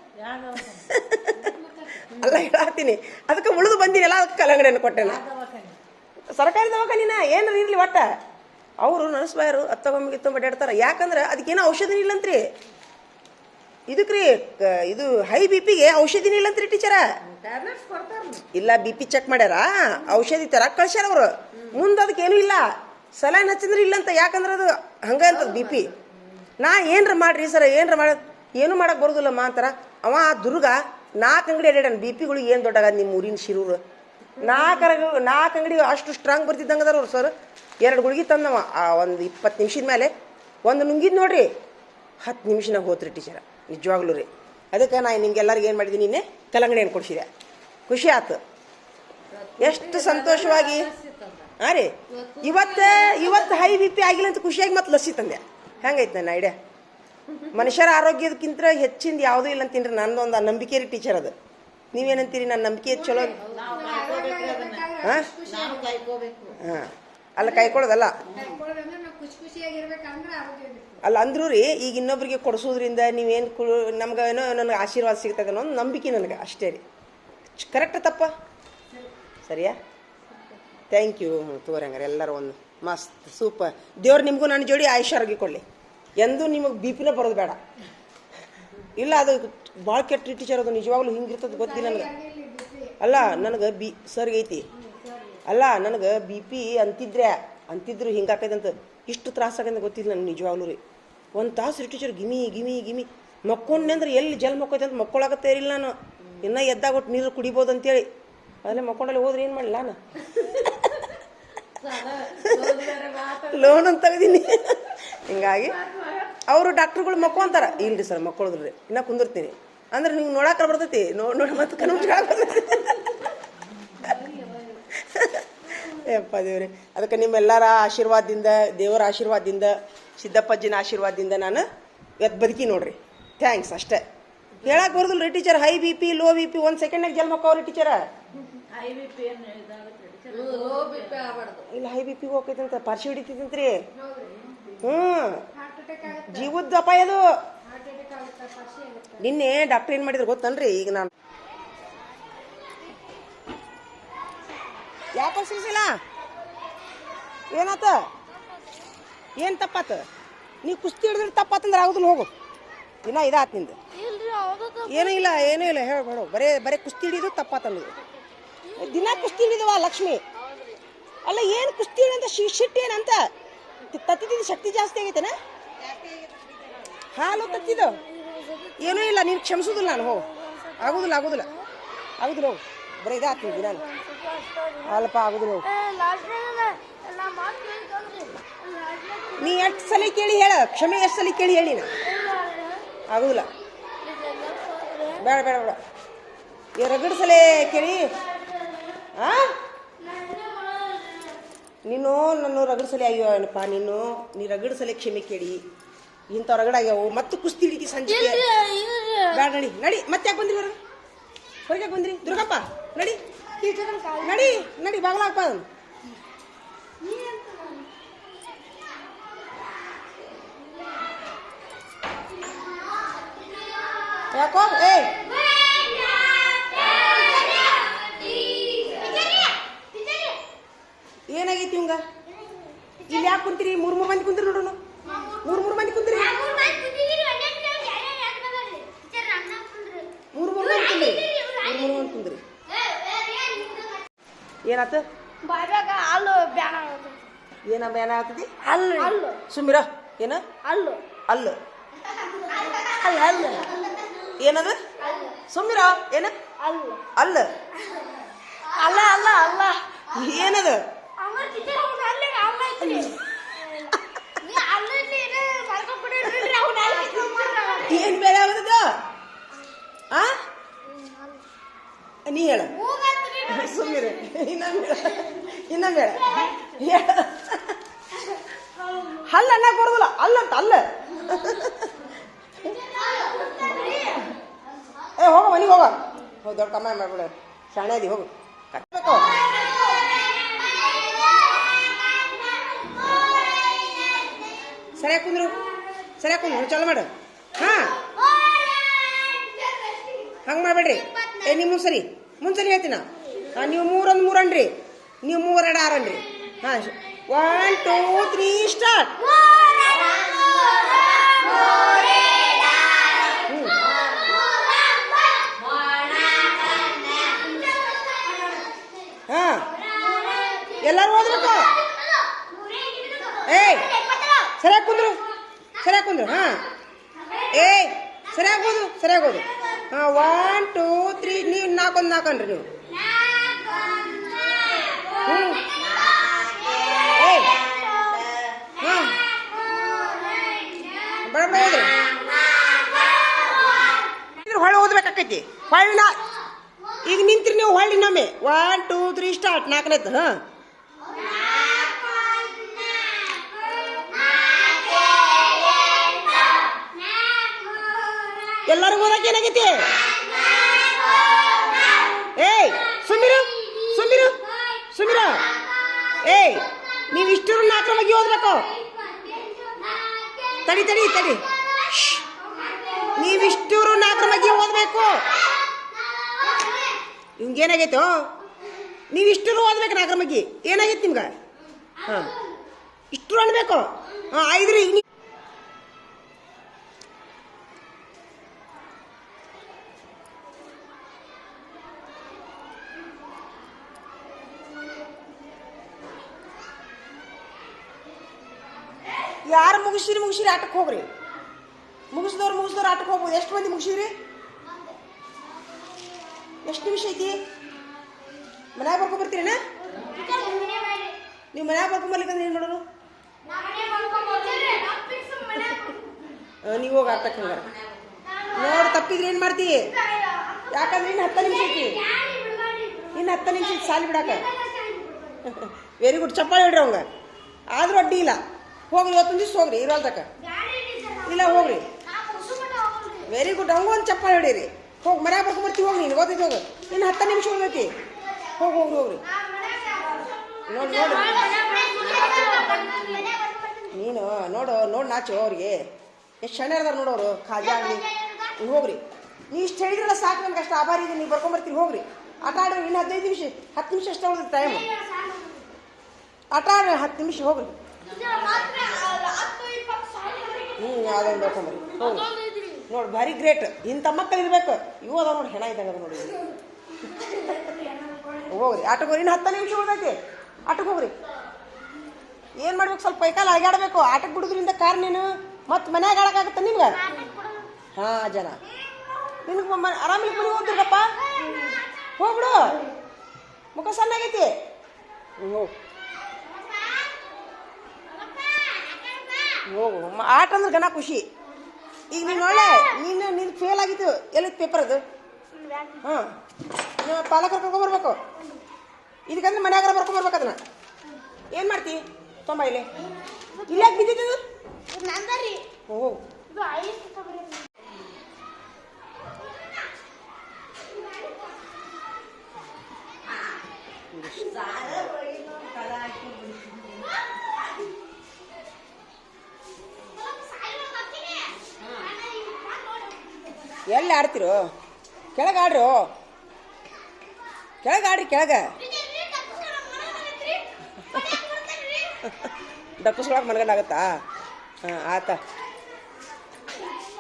ಅಲ್ಲ ಹೇಳತ್ತೀನಿ ಅದಕ್ಕೆ ಉಳಿದು ಬಂದಿನಲ್ಲ ಅದಕ್ಕೆ ಕಲ್ಲಂಗಡಿಯನ್ನು ಕೊಟ್ಟೆನ ಸರ್ಕಾರಿ ದವಾಖಾನಿನ ಏನಾರ ಇರ್ಲಿ ಒಟ್ಟ ಅವರು ನರ್ಸ್ಬಾಯರು ಅತ್ತಗೊಮ್ಮಿಗೆ ಬಡ್ಯಾಡ್ತಾರೆ ಯಾಕಂದ್ರೆ ಅದಕ್ಕೇನೋ ಔಷಧಿನ ಇಲ್ಲಂತ್ರಿ ಇದಕ್ರಿ ಇದು ಹೈ ಬಿ ಪಿಗೆ ಔಷಧಿನ ಇಲ್ಲಂತ್ರಿ ಟೀಚರ ಇಲ್ಲ ಬಿ ಪಿ ಚೆಕ್ ಮಾಡ್ಯಾರ ಔಷಧಿ ತರ ಕಳ್ಸ್ಯಾರ ಅವ್ರು ಮುಂದೆ ಅದಕ್ಕೇನು ಇಲ್ಲ ಸಲೈನ್ ಹಚ್ಚಿದ್ರೆ ಇಲ್ಲಂತ ಯಾಕಂದ್ರೆ ಅದು ಹಂಗ ಅಂತದ ಬಿ ಪಿ ನಾ ಏನ್ರ ಮಾಡ್ರಿ ಸರ್ ಏನ್ರ ಮಾಡ ಏನು ಮಾಡಕ್ ಬರೋದಿಲ್ಲಮ್ಮ ಅಂತಾರ ಅವ ದುರ್ಗ 4 ಅಂಗಡಿ ಅಡ್ಯಾಡನ್ ಬಿ ಪಿಗಳಿಗೆ ಏನು ದೊಡ್ಡಾಗದ ನಿಮ್ಮ ಊರಿನ ಶಿರೂರು 4 ಅಂಗಡಿ ಅಷ್ಟು ಸ್ಟ್ರಾಂಗ್ ಬರ್ತಿದ್ದಂಗದಾರ ಅವ್ರು ಸರ್ 2 ಗುಳಿಗೆ ತಂದವ ಒಂದು 20 ನಿಮಿಷದ ಮೇಲೆ ಒಂದು ನುಂಗಿದ್ ನೋಡ್ರಿ 10 ನಿಮಿಷನಾಗ ಹೋತ್ರಿ ಟೀಚರ ನಿಜವಾಗ್ಲೂ ರೀ ಅದಕ್ಕೆ ನಾ ನಿಮ್ಗೆಲ್ಲರಿಗೆ ಏನು ಮಾಡಿದ್ದೀನಿ ನಿನ್ನೆ ಕಲ್ಲಂಗಡಿ ಹಣ್ಣು ಕೊಡಿಸಿದೆ ಖುಷಿ ಆಯ್ತು ಎಷ್ಟು ಸಂತೋಷವಾಗಿ ಹಾಂ ರೀ ಇವತ್ತು ಹೈ ಬಿ ಪಿ ಆಗಿಲ್ಲ ಅಂತ ಖುಷಿಯಾಗಿ ಮತ್ತೆ ಲಸ್ಸಿ ತಂದೆ ಹೆಂಗೈತೆ ನನ್ನ ಐಡಿಯಾ ಮನುಷ್ಯರ ಆರೋಗ್ಯಕ್ಕಿಂತ ಹೆಚ್ಚಿಂದ ಯಾವುದೂ ಇಲ್ಲ ಅಂತೀನ್ರಿ ನನ್ನದೊಂದು ನಂಬಿಕೆ ರೀ ಟೀಚರ್ ಅದು ನೀವೇನಂತೀರಿ ನನ್ನ ನಂಬಿಕೆ ಚಲೋ ಹಾಂ ಹಾಂ ಅಲ್ಲ ಕೈಕೊಳ್ಳೋದಲ್ಲ ಅಲ್ಲ ಅಂದ್ರೂ ರೀ ಈಗ ಇನ್ನೊಬ್ರಿಗೆ ಕೊಡಿಸೋದ್ರಿಂದ ನೀವೇನು ನಮ್ಗೆ ಏನೋ ನನಗೆ ಆಶೀರ್ವಾದ ಸಿಗ್ತದೆ ಅನ್ನೋ ಒಂದು ನಂಬಿಕೆ ನನಗೆ ಅಷ್ಟೇ ರೀ ಕರೆಕ್ಟ್ ತಪ್ಪ ಸರಿಯಾ ಥ್ಯಾಂಕ್ ಯು ತೋರಿ ಹಂಗಾರೆ ಎಲ್ಲರೂ ಒಂದು ಮಸ್ತ್ ಸೂಪರ್ ದೇವ್ರು ನಿಮಗೂ ನನ್ನ ಜೋಡಿ ಆಯುಷ್ಯ ಕೊಡಲಿ ಎಂದೂ ನಿಮಗೆ ಬಿ ಪಿನ ಬರೋದು ಬೇಡ ಇಲ್ಲ ಅದು ಭಾಳ ಕೆಟ್ಟ ಟೀಚರ್ ಅದು ನಿಜವಾಗ್ಲೂ ಹಿಂಗಿರ್ತದೆ ಗೊತ್ತಿಲ್ಲ ನನಗೆ ಅಲ್ಲ ನನಗೆ ಸರ್ಗೆ ಐತಿ ಅಲ್ಲ ನನಗೆ ಬಿ ಪಿ ಅಂತಿದ್ರು ಹಿಂಗಾಕೈತಂತ ಇಷ್ಟು ತ್ರಾಸಾಗಂತ ಗೊತ್ತಿಲ್ಲ ನನಗೆ ನಿಜವಾಗ್ಲೂ ರೀ 1 ತಾಸು ಟೀಚರ್ ಗಿಮಿ ಮಕ್ಕೊಂಡೆ ಅಂದ್ರೆ ಎಲ್ಲಿ ಜಲ್ ಮಕ್ಕೋಯ್ತು ಅಂತ ಮಕ್ಕೊಳಕತ್ತೇ ಇರಲಿಲ್ಲ ನಾನು ಇನ್ನೂ ಎದ್ದಾಗೊಟ್ಟು ನೀರು ಕುಡಿಬೋದು ಅಂತೇಳಿ ಅದಲ್ಲೇ ಮಕ್ಕೊಂಡಲ್ಲಿ ಹೋದ್ರೆ ಏನು ಮಾಡಲಿಲ್ಲ ನಾನು ಲೋನ್ ಅಂತ ತೆಗ್ದೀನಿ ಹಿಂಗಾಗಿ ಅವರು ಡಾಕ್ಟ್ರುಗಳು ಮಕ್ಕೊಂತಾರ ಇಲ್ರಿ ಸರ್ ಮಕ್ಕಳಿದ್ರಿ ಇನ್ನೂ ಕುಂದಿರ್ತೀನಿ ಅಂದ್ರೆ ನೀವು ನೋಡಕ್ಕೆ ಬರ್ತೈತಿ ನೋಡಿ ಮತ್ತೆ ಕಣ್ಣು ಯಪ್ಪ ದೇವ್ರಿ ಅದಕ್ಕೆ ನಿಮ್ಮೆಲ್ಲರ ಆಶೀರ್ವಾದದಿಂದ ದೇವರ ಆಶೀರ್ವಾದದಿಂದ ಸಿದ್ದಪ್ಪಜ್ಜಿನ ಆಶೀರ್ವಾದದಿಂದ ನಾನು ಇವತ್ತು ಬದುಕಿ ನೋಡ್ರಿ ಥ್ಯಾಂಕ್ಸ್ ಅಷ್ಟೇ ಹೇಳಕ್ಕೆ ಬರೋದಿಲ್ಲ ರೀ teacher high B P low B P 1 ಸೆಕೆಂಡ್ನಾಗ ಜಲ್ ಮಕ್ಕವ್ರಿ ಟೀಚರ ಇಲ್ಲ ಹೈ ಬಿ ಪಿ ಹೋಗ್ತೈತಂತ ಪಾರ್ಶಿ ಹಿಡಿತೈತಂತ್ರಿ ಜೀವದ ಅಪಾಯ ಅದು ನಿನ್ನೆ ಡಾಕ್ಟರ್ ಏನು ಮಾಡಿದ್ರು ಗೊತ್ತನ್ರಿ ಈಗ ನಾನು ಯಾಕೆ ಸಿಲ್ಸಿಲ್ಲ ಏನಾತ ಏನು ತಪ್ಪಾತ ನೀವು ಕುಸ್ತಿ ಹಿಡಿದ್ರೆ ತಪ್ಪಾತಂದ್ರೆ ಆಗುದಿಲ್ಲ ಹೋಗು ದಿನ ಇದಾತ್ ನಿಂದು ಏನೂ ಇಲ್ಲ ಹೇಳ್ಬೇಡ ಬರೇ ಕುಸ್ತಿ ಹಿಡಿದು ತಪ್ಪಾತಂದು ದಿನ ಕುಸ್ತಿ ಹಿಡಿದವ ಲಕ್ಷ್ಮಿ ಅಲ್ಲ ಏನು ಕುಸ್ತಿ ಹಿಡಿ ಅಂತ ಶಿಟ್ ಏನಂತ ತತ್ತಿದ್ದು ಶಕ್ತಿ ಜಾಸ್ತಿ ಆಗೈತೇನ ಹಾಲು ತತ್ತಿದ್ದು ಏನೂ ಇಲ್ಲ ನೀನು ಕ್ಷಮಿಸೋದಿಲ್ಲ ನಾನು ಹೋಗು ಆಗುದಿಲ್ಲ ಹೋಗು ಬರೀ ಇದಾಗ್ತೀನಿ ದಿನ ಅಲ್ಪ ಆಗುದಿಲ್ಲ ಹೋಗು ನೀ ಎಷ್ಟು ಸಲ ಕೇಳಿ ಹೇಳ ಕ್ಷಮೆ ಎಷ್ಟು ಸಲ ಕೇಳಿ ಹೇಳಿ ನಾ ಆಗುದಿಲ್ಲ ಬೇಡ ರಗಡ್ ಸಲ ಕೇಳಿ ನೀನು ನನ್ನ ರಗಡ್ ಸಲ ಆಗ್ಯೋ ಏನಪ್ಪ ನೀ ರಗಡ್ ಸಲ ಕ್ಷಮೆ ಕೇಳಿ ಇಂಥ ರಗಡ ಆಗ್ಯಾವು ಮತ್ತು ಕುಸ್ತಿ ಹಿಡಿತಿ ಸಂಜೆ ಬೇಡ ನಡಿ ಮತ್ತೆ ಯಾಕೆ ಬಂದ್ರಿ ಹೊರಗೆ ಬಂದ್ರಿ ದುರ್ಗಪ್ಪ ನಡಿ ಬಾಗ್ಲಾಕಪ್ಪ ಯಾಕೋ ಏನಾಗೈತಿ ಇವಂಗ ಇಲ್ಲಿ ಯಾಕೆ ಕುಂತೀರಿ 3 ಮಂದಿ ಕುಂತೀರಿ ನೋಡೋಣ 3 ಮಂದಿ ಕುಂತೀರಿ 3 ಮಂದಿ ಕುಂದ್ರಿ ಏನಾತು
ಬಾಯ್ಯಾಗ ಅಲ್ಲು ಬ್ಯಾನ
ಏನ ಬ್ಯಾನ ಆಗ್ತದಿ
ಅಲ್ಲು
ಸುಮ್ಮಿರ ಏನ
ಅಲ್ಲು
ಅಲ್ಲ
ಅಲ್ಲ ಅಲ್ಲ
ಏನದ ಸುಮ್ಮಿರ ಏನ
ಅಲ್ಲು
ಅಲ್ಲ
ಅಲ್ಲ ಅಲ್ಲ ಅಲ್ಲ
ಏನದ ಏನ್ ಬೇರೆ ಆಗದ ಆ ನೀ ಹೇಳ ಸುಮ್ಮಿರ ಇನ್ನೊಮ್ಮೆ ಹೇಳ ಹಲ್ಲ ಅನ್ನಕ್ ಬರುದಿಲ್ಲ ಅಲ್ಲಂತ ಅಲ್ಲ ಏ ಹೋಗ ಮನಿಗೆ ಹೋಗ ಹೋಗಿ ದೊಡ್ಡ ಕಮ್ಮ ಮಾಡ್ಬಿಡ ಶಾಣೆ ಅದಿ ಹೋಗು ಕಟ್ಬೇಕು ಸರಿಯಾಗಿ ಕುಂದ್ರು ಚಾಲು ಮಾಡು ಹಾ ಹಂಗೆ ಮಾಡ್ಬೇಡ್ರಿ ಏ ನೀವು ಮುಂಸರಿ ಹೇಳ್ತೀನ ನೀವು 3 ಅನ್ರಿ ನೀವು 3 2 6 ಅನ್ರಿ ಹಾಂ 1 2 3 ಸ್ಟಾರ್ಟ್ ಹಾಂ ಎಲ್ಲರೂ ಓದ್ಬೇಕು ಏಯ್ ಸರಿಯಾಗಿ ಕುಂದ್ರು ಹಾಂ ಏಯ್ ಸರಿಯಾಗಿ ಓದು ಹಾಂ 1 2 3 ನೀವು 4 ಅನ್ರಿ ನೀವು ಏಯ್ ಹಾಂ ಬಡ ಓದ್ರಿ ಹೊಳ್ಳಿ ಓದ್ಬೇಕಾಕೈತಿ ಹೊಳ್ಳಿ ಈಗ ನಿಂತ್ರಿ ನೀವು ಹೊಳ್ಳಿ ನಮ್ಮೆ 1 2 3 ಸ್ಟಾರ್ಟ್ 4ನೇದ್ದು ಹಾಂ ಎಲ್ಲರಿಗೂ ಓದಕ್ಕೆ ಏನಾಗೈತಿ ಏಯ್ ಸುಮ್ಮಿರ ಏಯ್ ನೀವು ಇಷ್ಟು 4 ಬಗ್ಗೆ ಓದ್ಬೇಕು ತಡಿ ನೀವಿಷ್ಟು 4 ಬಗ್ಗೆ ಓದ್ಬೇಕು ಇವಂಗೇನಾಗೈತೋ ನೀವಿಷ್ಟು ಓದ್ಬೇಕು 4 ಬಗ್ಗೆ ಏನಾಗೈತಿ ನಿಮ್ಗೆ ಹಾಂ ಇಷ್ಟು ಅನ್ಬೇಕು ಹಾಂ 5 ರೀ ಯಾರು ಮುಗಿಸಿರಿ ಆಟಕ್ಕೆ ಹೋಗ್ರಿ ಮುಗಿಸಿದವ್ರು ಆಟಕ್ಕೆ ಹೋಗ್ಬೋದು ಎಷ್ಟು ಮಂದಿ ಮುಗಿಸಿರಿ ಎಷ್ಟು ನಿಮಿಷ ಐತಿ ಮನ್ಯಾಗ ಬರ್ಕೊಂಬರ್ತೀರೇನ ನೀವು ಮನ್ಯಾಗ ಬರ್ಕೊಂಬರ್ಲಿಕ್ಕಂದ್ರೆ ಏನು ಮಾಡೋದು ನೀವು ಹೋಗಿ ಆಟಕ್ಕೆ ಹಂಗಾರ ನೋಡಿ ತಪ್ಪಿದ್ರೆ ಏನು ಮಾಡ್ತಿ ಯಾಕಂದ್ರೆ ಇನ್ನು 10 ನಿಮಿಷ ಐತಿ ಇನ್ನು 10 ನಿಮಿಷ ಐತಿ ಸಾಲಿ ಬಿಡಾಕ ವೆರಿ ಗುಡ್ ಚಪ್ಪಾಳಿ ಹೊಡ್ರಿ ಅವಂಗ ಆದ್ರೂ ಅಡ್ಡಿ ಇಲ್ಲ ಹೋಗ್ರಿ ಇವತ್ತೊಂದು ದಿವ್ಸ ಹೋಗ್ರಿ ಇರೋಲ್ದಕ್ಕ ಇಲ್ಲ ಹೋಗ್ರಿ ವೆರಿ ಗುಡ್ ಹಂಗ ಒಂದು ಚಪ್ಪಾಳಿ ಹೊಡೀರಿ ಹೋಗಿ ಮನ್ಯಾಗ ಬರ್ಕೊಂಬರ್ತೀವಿ ಹೋಗಿ ನೀನು ಓದಿದ್ದು ಹೋಗು ಇನ್ನು 10 ನಿಮಿಷ ಹೋಗೈತಿ ಹೋಗ್ರಿ ನೋಡಿ ನೀನು ನೋಡು ನಾಚು ಅವ್ರಿಗೆ ಎಷ್ಟು ಶಣೆ ಅದಾರ ನೋಡೋರು ಖಾಜಾ ಆಗಲಿ ಹೋಗ್ರಿ ನೀವು ಇಷ್ಟು ಹೇಳಿದ್ರಲ್ಲ ಸಾಕು ನನಗೆ ಅಷ್ಟು ಆಭಾರಿ ಇದೆ ನೀವು ಬರ್ಕೊಂಬರ್ತೀವಿ ಹೋಗ್ರಿ ಆಟ ಆಡ್ರಿ ಇನ್ನು 15 ನಿಮಿಷ 10 ನಿಮಿಷ ಅಷ್ಟೇ ಉಳಿದ ಟೈಮು ಆಟ ಆಡ್ರಿ 10 ನಿಮಿಷ ಹೋಗ್ರಿ ಅದೊಂದು ಬರ್ಕೊಂಬರಿ ನೋಡಿ ಭಾರಿ ಗ್ರೇಟ್ ಇಂಥ ಮಕ್ಕಳು ಇರ್ಬೇಕು ಇವು ಅದಾವ ನೋಡಿ ಹೆಣ ಇದ್ದಂಗೆ ಅದ ನೋಡಿ ಹೋಗ್ರಿ ಆಟಕ್ಕೆ ಹೋಗ್ರಿ ಇನ್ನು 10 ನಿಮಿಷ ಉಳಿದೈತಿ ಆಟಕ್ಕೆ ಹೋಗ್ರಿ ಏನು ಮಾಡ್ಬೇಕು ಸ್ವಲ್ಪ ಕೈಕಾಲ ಅಳಗಾಡ್ಬೇಕು ಆಟಕ್ಕೆ ಬಿಡೋದ್ರಿಂದ ಕಾರ್ ನೀನು ಮತ್ತು ಮನ್ಯಾಗ ಆಡಕ್ಕಾಗತ್ತ ನಿಮ್ಗೆ ಹಾಂ ಜನ ನಿನಗೆ ಆರಾಮಿಲ್ಲ ಮನೆ ಹೋಗ್ತಿರ್ಗಪ್ಪ ಹೋಗ್ಬಿಡು ಮುಖ ಸಣ್ಣಾಗೈತಿ ಹೋಗು ಆಟ ಅಂದ್ರೆ ಗನ ಖುಷಿ ಈಗ ನೀನು ಒಳ್ಳೆ ನೀನು ಫೇಲ್ ಆಗಿತ್ತು ಎಲ್ಲಿತ್ತು ಪೇಪರ್ ಅದು ಹಾಂ ನೀವು ಪಾಲಕರು ಕರ್ಕೊಂಬರ್ಬೇಕು ಇದಕ್ಕಂದ್ರೆ ಮನ್ಯಾಗಾರ ಬರ್ಕೊಂಬರ್ಬೇಕು ಅದನ್ನ ಏನು ಮಾಡ್ತಿ ತೊಂಬ ಇಲ್ಲಿ ಯಾಕೆ ಬಿದ್ದಿದ್ದು ಓ ಎಲ್ಲಿ ಆಡ್ತಿರೋ ಕೆಳಗೆ ಆಡ್ರು ಕೆಳಗೆ ಡಕ್ಕಸ್ಕೊಳಕ್ಕೆ ಮನ್ಗಂಡಾಗತ್ತಾ ಹಾಂ ಆತ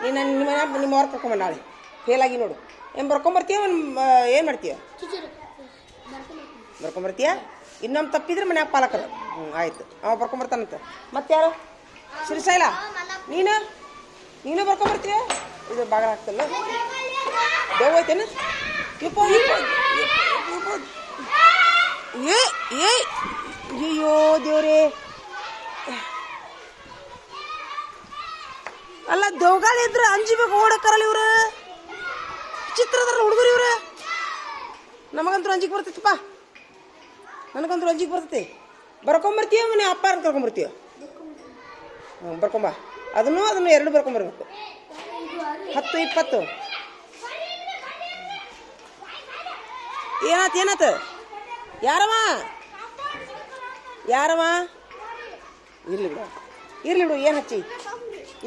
ನೀನು ನಿಮ್ಮ ಅವ್ರ ಕರ್ಕೊಂಬ ನಾಳೆ ಫೇಲಾಗಿ ನೋಡು ಏನು ಬರ್ಕೊಂಬರ್ತೀಯ ಏನು ಮಾಡ್ತೀಯ ಬರ್ಕೊಂಬರ್ತೀಯ ಇನ್ನೊಮ್ಮೆ ತಪ್ಪಿದ್ರೆ ಮನ್ಯಾಗ ಪಾಲಕರು ಆಯ್ತು ಅವ ಬರ್ಕೊಂಬರ್ತಾನಂತ ಮತ್ತೆ ಯಾರು ಶ್ರೀಶೈಲ ನೀನು ಬರ್ಕೊಂಬರ್ತೀಯ ಇದು ಬಾಗಿಲು ಹಾಕ್ತಲ್ಲ ದೇವ್ ಐತೇನು ಅಯ್ಯೋ ದೇವ್ರೇ ಅಲ್ಲ ದೇವ್ಗಾಳ ಇದ್ರೆ ಅಂಜಿಬೇಕು ಓಡಕ್ಕರಲ್ಲ ಇವ್ರು ಚಿತ್ರದಾರ ಹುಡುಗರು ಇವ್ರು ನಮಗಂತೂ ಅಂಜಿಗೆ ಬರ್ತೈತಪ್ಪ ನನಗಂತೂ ಅಂಜಿಗೆ ಬರ್ತೈತಿ ಬರ್ಕೊಂಬರ್ತೀಯ ಮನೆ ಅಪ್ಪ ಕರ್ಕೊಂಬರ್ತೀಯ ಹ್ಞೂ ಬರ್ಕೊಂಬ ಅದನ್ನು ಎರಡು ಬರ್ಕೊಂಬರ್ಬೇಕು 10 20 ಏನಾತ ಯಾರವ ಇರ್ಲಿ ಬಿಡು ಏನು ಹಚ್ಚಿ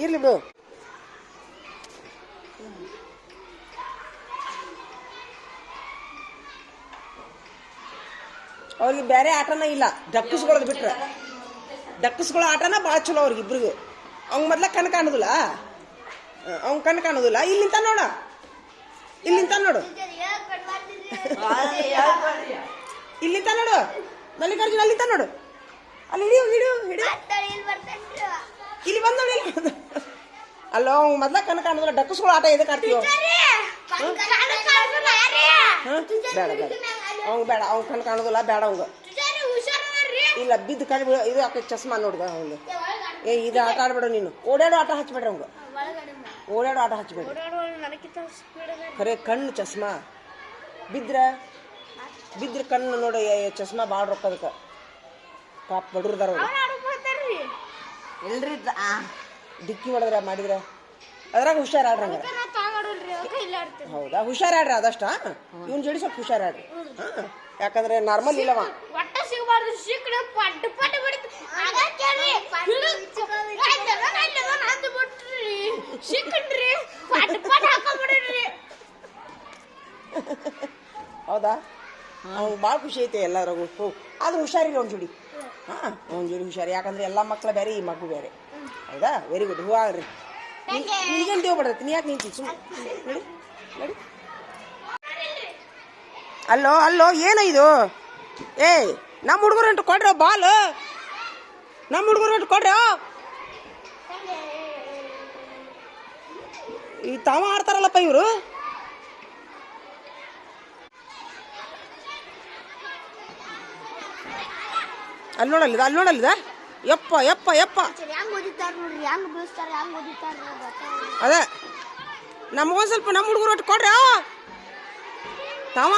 ಇರ್ಲಿ ಬಿಡು ಅವ್ರಿಗೆ ಬೇರೆ ಆಟನ ಇಲ್ಲ ಡಕ್ಕಸ್ಕೊಳ್ಳೋದು ಬಿಟ್ರೆ ಡಕ್ಕಸ್ಕೊಳ್ಳೋ ಆಟನ ಭಾಳ ಚಲೋ ಅವ್ರಿಗೆ ಇಬ್ರಿಗೂ ಅವ್ನು ಮೊದ್ಲ ಕಣ್ಣು ಕಾಣೋದಿಲ್ಲ ಇಲ್ಲಿ ನಿಂತ ನೋಡು ಮಲ್ಲಿಕಾರ್ಜುನ ಅಲ್ಲಿ ನಿಂತ ನೋಡು ಅಲ್ಲಿ ಹಿಡಿಯು ಇಲ್ಲಿ ಬಂದ ನೋಡಿ ಅಲ್ಲ ಅವ್ನು ಮೊದ್ಲ ಕಣ್ಣು ಕಾಣೋದಿಲ್ಲ ಡಕ್ಕಸ್ಕೊಳ್ಳೋ ಆಟ ಎದಕ್ಕೆ ಆಡ್ತೀವಿ ಬೇಡ ಅವ್ನು ಕಣ್ಣು ಕಾಣೋದಿಲ್ಲ ಬೇಡ ಅವಂಗ ಇಲ್ಲ ಬಿದ್ದು ಕಣ್ಣು ಇದು ಯಾಕೆ ಚಸ್ಮಾ ನೋಡ್ದ ಅವ್ನು ಇದು ಆಟ ಆಡ್ಬೇಡ ನೀನು ಓಡಾಡೋ ಆಟ ಹಚ್ಬೇಡ್ರಿ ಅವಂಗ ಓಡಾಡೋ ಆಟ ಹಚ್ಬೇಡ ಖರೆ ಕಣ್ಣು ಚಸ್ಮಾ ಬಿದ್ರೆ ಕಣ್ಣು ನೋಡಿ ಚಸ್ಮಾ ಭಾಳ ರೊಕ್ಕ ಅದಕ್ಕೆ ಪಾಪ ಬಡ್ರದಾರ ಎಲ್ರಿ ಡಿಕ್ಕಿ ಹೊಡೆದ್ರ ಮಾಡಿದ್ರ ಅದ್ರಾಗ ಹುಷಾರಾಡ್ರಂಗ ಹೌದಾ ಹುಷಾರಾಡ್ರಿ ಅದಷ್ಟ ಇವ್ನ ಜೋಡಿ ಸ್ವಲ್ಪ ಹುಷಾರಾಡ್ರಿ ಯಾಕಂದ್ರೆ ನಾರ್ಮಲ್ ಇಲ್ಲವ ಹೌದಾ ಅವ್ನು ಭಾಳ ಖುಷಿ ಐತೆ ಎಲ್ಲರಿಗೂ ಅದು ಹುಷಾರಿಲ್ಲ ಅವ್ನ ಜೋಡಿ ಅವ್ನ ಜೋಡಿ ಹುಷಾರಿ ಯಾಕಂದ್ರೆ ಎಲ್ಲ ಮಕ್ಳು ಬೇರೆ ಈ ಮಗು ಬೇರೆ ಹೌದಾ ವೆರಿ ಗುಡ್ ಹೂವು ಆಗ್ರಿ ಈಗೇನು ದೇವ್ ಬರ್ತೈತಿ ನೀ ಯಾಕೆ ನಿಂತಿ ಸುಮ್ಮನೆ ನಡಿ ಅಲ್ಲೋ ಏನೋ ಇದು ನಮ್ಮ ಹುಡುಗರು ಅಂಟು ಕೊಡ್ರಿ ಬಾಲ್ ನಮ್ಮ ಹುಡುಗರು ಅಂಟು ಕೊಡ್ರಿ ಈ ತಾವ ಆಡ್ತಾರಲ್ಲಪ್ಪ ಇವರು ಅಲ್ಲಿ ನೋಡಲ್ಲಿದ ಯಪ್ಪ ಅದೇ ನಮಗೊಂದು ಸ್ವಲ್ಪ ನಮ್ಮ ಹುಡುಗರು ಒಟ್ಟು ಕೊಡ್ರಿ ತಾವ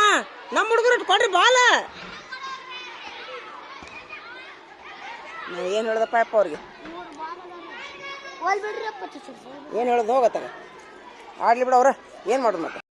ನಮ್ಮ ಹುಡುಗರು ಒಟ್ಟು ಕೊಡ್ರಿ ಬಾಲ ಏನು ಹೇಳ್ದಪ್ಪ ಅಪ್ಪ ಅವ್ರಿಗೆ ಏನು ಹೇಳೋದು ಹೋಗತ್ತಾಗ ಆಡ್ಲಿ ಬಿಡ ಅವ್ರ ಏನು ಮಾಡೋದು ಮತ್ತೆ